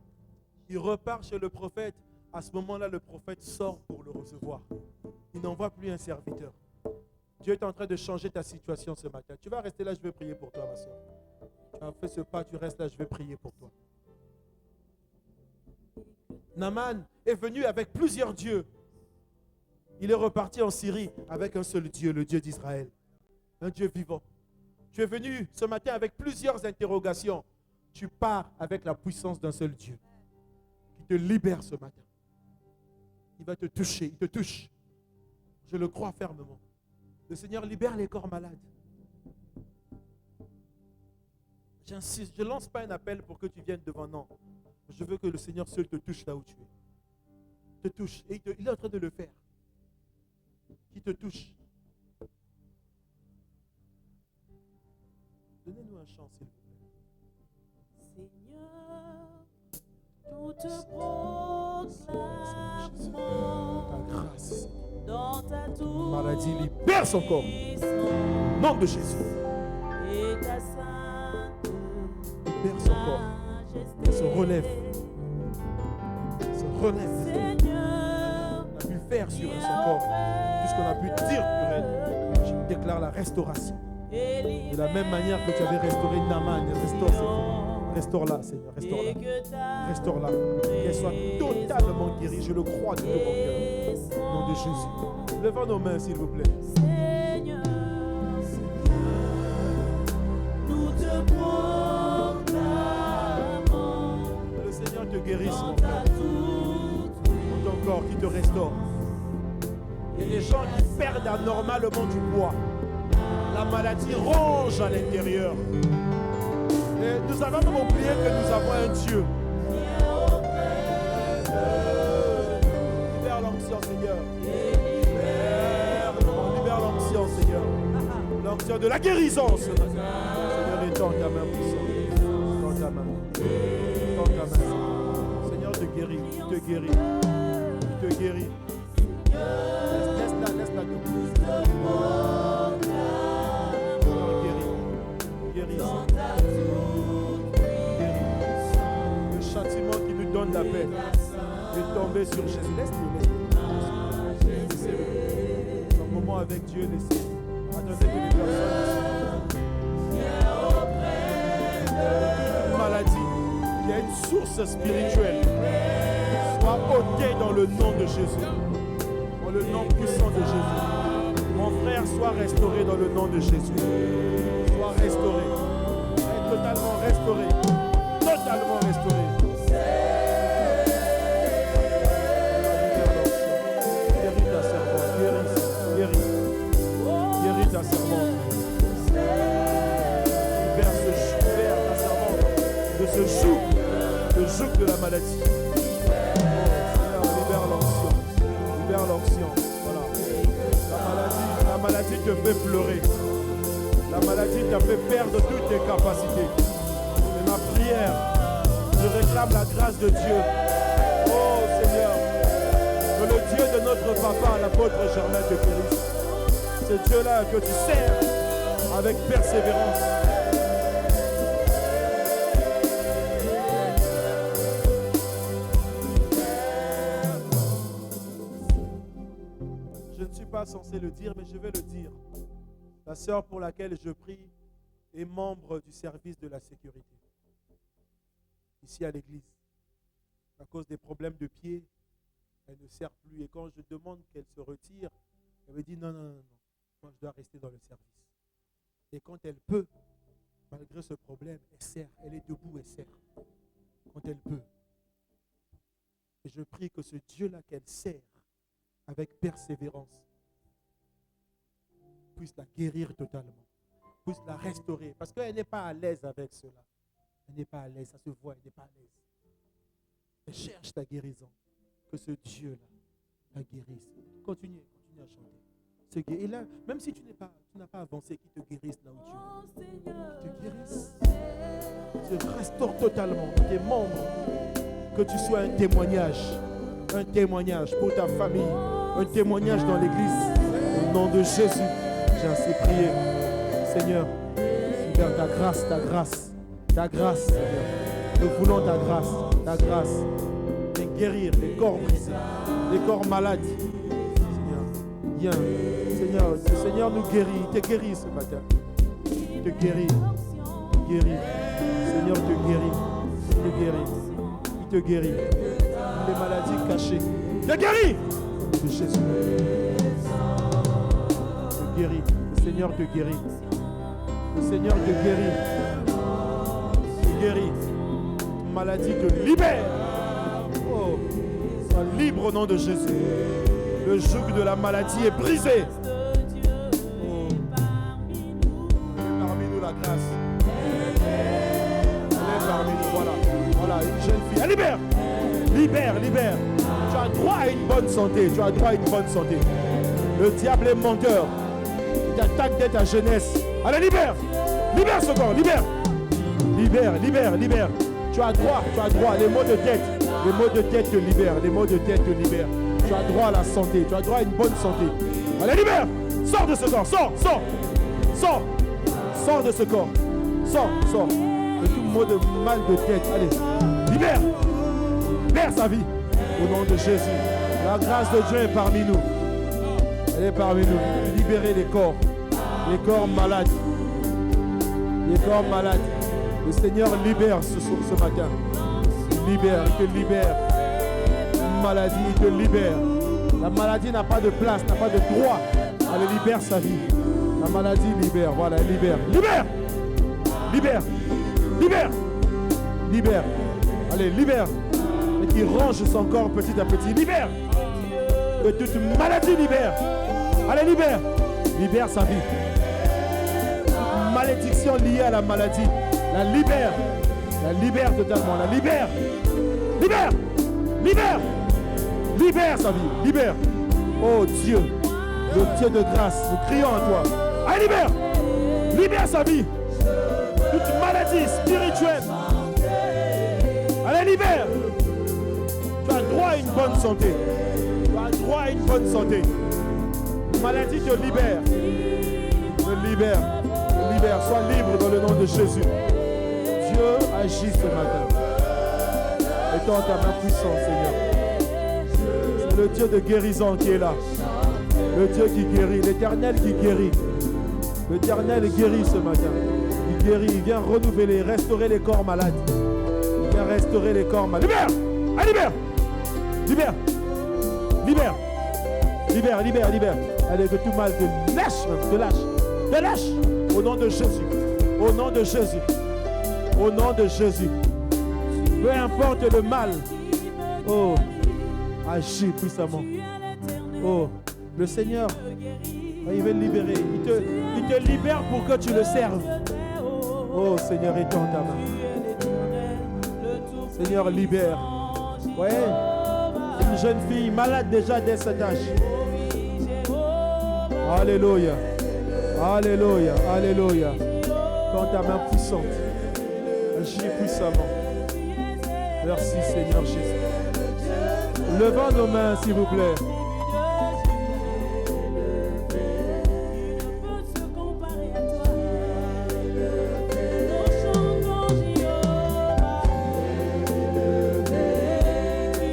il repart chez le prophète. À ce moment-là, le prophète sort pour le recevoir. Il n'envoie plus un serviteur. Dieu est en train de changer ta situation ce matin. Tu vas rester là, je vais prier pour toi, ma soeur. Tu as fait ce pas, tu restes là, je vais prier pour toi. Naaman est venu avec plusieurs dieux. Il est reparti en Syrie avec un seul Dieu, le Dieu d'Israël. Un Dieu vivant. Tu es venu ce matin avec plusieurs interrogations. Tu pars avec la puissance d'un seul Dieu qui te libère ce matin. Il va te toucher, il te touche. Je le crois fermement. Le Seigneur libère les corps malades. J'insiste, je ne lance pas un appel pour que tu viennes devant, non. Je veux que le Seigneur seul te touche là où tu es. Te touche. Et il est en train de le faire. Qui te touche. Donnez-nous un chant, s'il vous plaît. Seigneur, nous te proclamons Ta grâce. dans ta tour. Maladie libère son corps. Nom de Jésus. Et ta sainte Libère son corps. majesté. Il se relève. relève. On a pu faire sur son corps, puisqu'on a pu dire sur elle. Je déclare la restauration. De la même manière que tu avais restauré Naaman, restaure ses formes. Restaure-la, Seigneur, restaure-la. Restaure-la. Qu'elle soit totalement guérie, je le crois de tout mon cœur. Au nom de Jésus. Levons nos mains, s'il vous plaît. Seigneur, nous te proclamons. Le Seigneur te guérisse, mon frère. Ton corps qui te restaure. Il y a des gens qui perdent anormalement du poids. La maladie ronge à l'intérieur. Et nous avons oublié que nous avons un Dieu. Libère l'onction, Seigneur. Libère l'onction, Seigneur. L'onction de la guérison, Seigneur. Seigneur, étends ta main puissante. Étends ta main. Étends ta main. Seigneur te guérit. Il te guérit. Il te guérit. Laisse-la debout. Guéris. Le châtiment qui nous donne la paix est tombé sur Jésus. Laisse-le. Laissez-le. Un moment avec Dieu, laissez. Attendez que les personnes. Toute maladie qui a une source spirituelle soit ôtée dans le nom de Jésus. Dans le nom puissant de Jésus. Mon frère, sois restauré dans le nom de Jésus. Sois restauré. Sois totalement restauré. Totalement restauré. Guéris ta servante. Guéris ta servante. Libère ta servante de ce joug de la maladie. Seigneur, libère l'onction. Libère l'onction. Voilà. La maladie te fait pleurer. La maladie t'a fait perdre toutes tes capacités. Et ma prière, je réclame la grâce de Dieu. Oh Seigneur, que le Dieu de notre papa, l'apôtre Germain, te guérisse. Ce Dieu-là que tu sers avec persévérance. Je ne suis pas censé le dire, mais je vais le dire. La sœur pour laquelle je prie est membre du service de la sécurité. Ici à l'église. À cause des problèmes de pied, elle ne sert plus. Et quand je demande qu'elle se retire, elle me dit non. Moi, je dois rester dans le service. Et quand elle peut, malgré ce problème, elle sert. Elle est debout, elle sert. Quand elle peut. Et je prie que ce Dieu-là qu'elle sert avec persévérance puisse la guérir totalement, puisse la restaurer, parce qu'elle n'est pas à l'aise avec cela. Elle n'est pas à l'aise, ça se voit, elle n'est pas à l'aise. Elle cherche ta guérison, que ce Dieu-là la guérisse. Continue à chanter. Et là, même si tu n'as pas avancé, qu'il te guérisse là où tu es. Qu'il te guérisse. Tu restaures totalement tes membres. Que tu sois un témoignage pour ta famille, un témoignage dans l'église. Au nom de Jésus. J'ai ainsi prié. Seigneur, libère ta grâce, Seigneur. Nous voulons ta grâce, et guérir les corps brisés, les corps malades. Seigneur, viens. Seigneur, le Seigneur nous guérit, il te guérit ce matin. Il te guérit. Seigneur te guérit. Les maladies cachées. Il te guérit. De Jésus. Le Seigneur te guérit. Le Seigneur te guérit. Maladie te libère. Oh, sois libre au nom de Jésus. Le joug de la maladie est brisé. Oh. Parmi nous la grâce. Elle est parmi nous. Voilà, une jeune fille. Elle libère. Tu as droit à une bonne santé. Le diable est menteur. Il t'attaque dès ta jeunesse. Allez, libère ce corps, libère. Tu as droit. Les maux de tête te libèrent. Tu as droit à la santé. Tu as droit à une bonne santé. Allez, libère. Sors de ce corps. Sors de ce corps. Sors. De tout mot de mal de tête. Allez, libère sa vie. Au nom de Jésus. La grâce de Dieu est parmi nous. Elle est parmi nous. Libérez les corps malades. Les corps malades. Le Seigneur libère ce matin. Il libère, il te libère. Maladie, il te libère. La maladie n'a pas de place, n'a pas de droit. Elle libère sa vie. La maladie libère, voilà, elle libère. Libère! Libère! Libère! Libère! Allez, libère! Et qui range son corps petit à petit. Libère! Que toute maladie libère. Allez, libère! Libère sa vie. Toute malédiction liée à la maladie. La libère. La libère totalement. La libère. Libère! Libère! Libère sa vie. Libère. Oh Dieu. Le Dieu de grâce. Nous crions à toi. Allez, libère! Libère sa vie. Toute maladie spirituelle. Allez, libère! Tu as droit à une bonne santé. Tu as droit à une bonne santé. La maladie te libère. Te libère. Te libère. Sois libre dans le nom de Jésus. Dieu agit ce matin. Étends ta main puissante, Seigneur. C'est le Dieu de guérison qui est là. Le Dieu qui guérit. L'Éternel qui guérit. L'Éternel guérit ce matin. Il guérit. Il vient renouveler, restaurer les corps malades. Il vient restaurer les corps malades. Libère! Allez, libère! Libère! Libère! Libère, libère, libère. Allez, que tout mal te lâche, te lâche. Te lâche. Au nom de Jésus. Au nom de Jésus. Au nom de Jésus. Peu importe le mal. Oh, agis puissamment. Oh, le Seigneur, il veut te libérer. Il te libère pour que tu le serves. Oh, Seigneur, étends ta main. Seigneur, libère. Ouais, une jeune fille malade déjà dès cet âge. Alléluia. Alléluia. Alléluia. Tends ta main puissante. Agis puissamment. Merci Seigneur Jésus. Levons nos mains s'il vous plaît.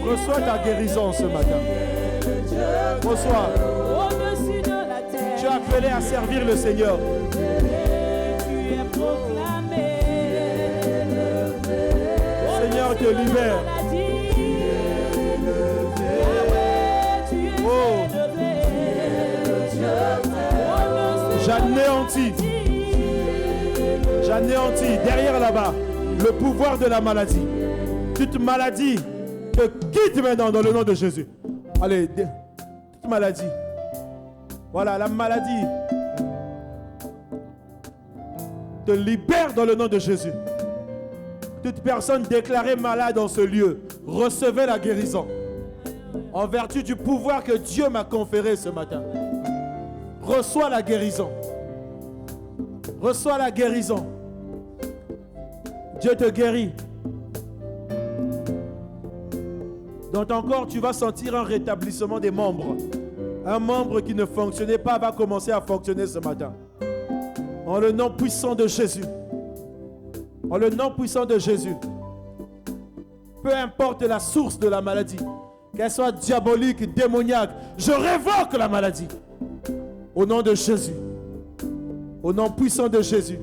Reçois ta guérison ce matin. Reçois. Tu es appelé à servir le Seigneur. Le Seigneur te libère. Oh. J'anéantis. J'anéantis derrière là-bas le pouvoir de la maladie. Toute maladie te quitte maintenant dans le nom de Jésus. Allez, toute maladie. Voilà, la maladie te libère dans le nom de Jésus. Toute personne déclarée malade dans ce lieu, recevez la guérison. En vertu du pouvoir que Dieu m'a conféré ce matin. Reçois la guérison. Reçois la guérison. Dieu te guérit. Dans ton corps, tu vas sentir un rétablissement des membres. Un membre qui ne fonctionnait pas va commencer à fonctionner ce matin. En le nom puissant de Jésus. En le nom puissant de Jésus. Peu importe la source de la maladie, qu'elle soit diabolique, démoniaque, je révoque la maladie. Au nom de Jésus. Au nom puissant de Jésus.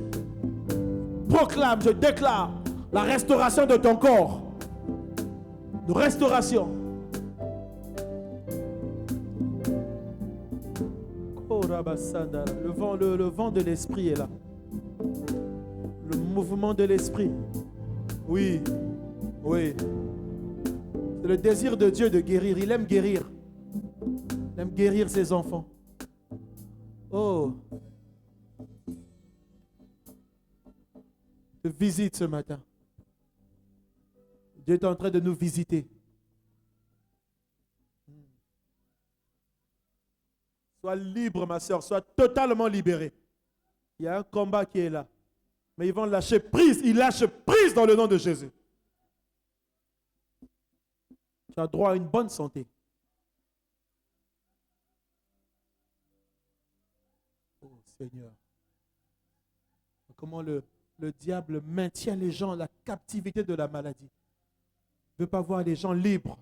Proclame, je déclare la restauration de ton corps. De restauration. Le vent de l'esprit est là. Le mouvement de l'esprit. Oui, oui. C'est le désir de Dieu de guérir. Il aime guérir. Il aime guérir ses enfants. Oh. Je te visite ce matin. Dieu est en train de nous visiter. Sois libre, ma soeur. Sois totalement libéré. Il y a un combat qui est là. Mais ils vont lâcher prise. Ils lâchent prise dans le nom de Jésus. Tu as droit à une bonne santé. Oh Seigneur. Comment le diable maintient les gens, la captivité de la maladie. Il ne veut pas voir les gens libres.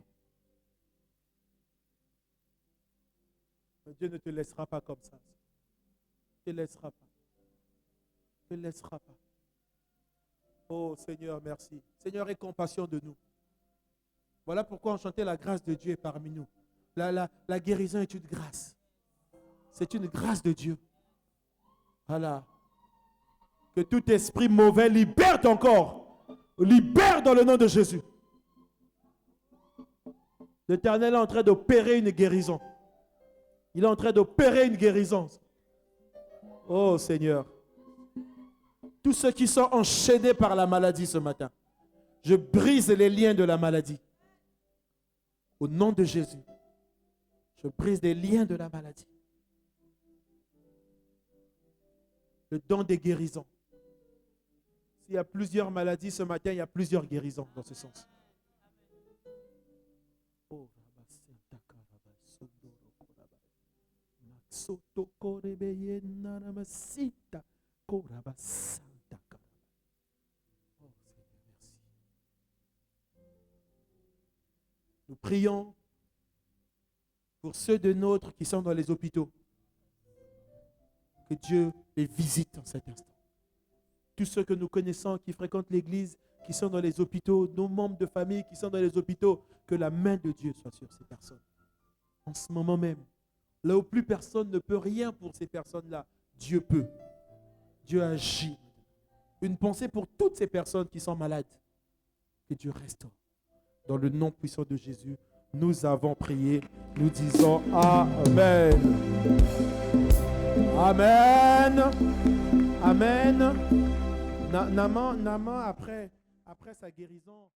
Mais Dieu ne te laissera pas comme ça. Ne te laissera pas. Ne te laissera pas. Oh Seigneur, merci. Seigneur, aie compassion de nous. Voilà pourquoi on chantait la grâce de Dieu est parmi nous. La guérison est une grâce. C'est une grâce de Dieu. Voilà. Que tout esprit mauvais libère ton corps. Libère dans le nom de Jésus. L'Éternel est en train d'opérer une guérison. Il est en train d'opérer une guérison. Oh Seigneur. Tous ceux qui sont enchaînés par la maladie ce matin, je brise les liens de la maladie. Au nom de Jésus, je brise les liens de la maladie. Le don des guérisons. S'il y a plusieurs maladies ce matin, il y a plusieurs guérisons dans ce sens. Oh, nous prions pour ceux de nôtres qui sont dans les hôpitaux. Que Dieu les visite en cet instant. Tous ceux que nous connaissons qui fréquentent l'église, qui sont dans les hôpitaux, nos membres de famille qui sont dans les hôpitaux, que la main de Dieu soit sur ces personnes. En ce moment même, là où plus personne ne peut rien pour ces personnes-là, Dieu peut. Dieu agit. Une pensée pour toutes ces personnes qui sont malades. Que Dieu restaure. Dans le nom puissant de Jésus, nous avons prié. Nous disons Amen. Amen. Amen. Naman, après sa guérison.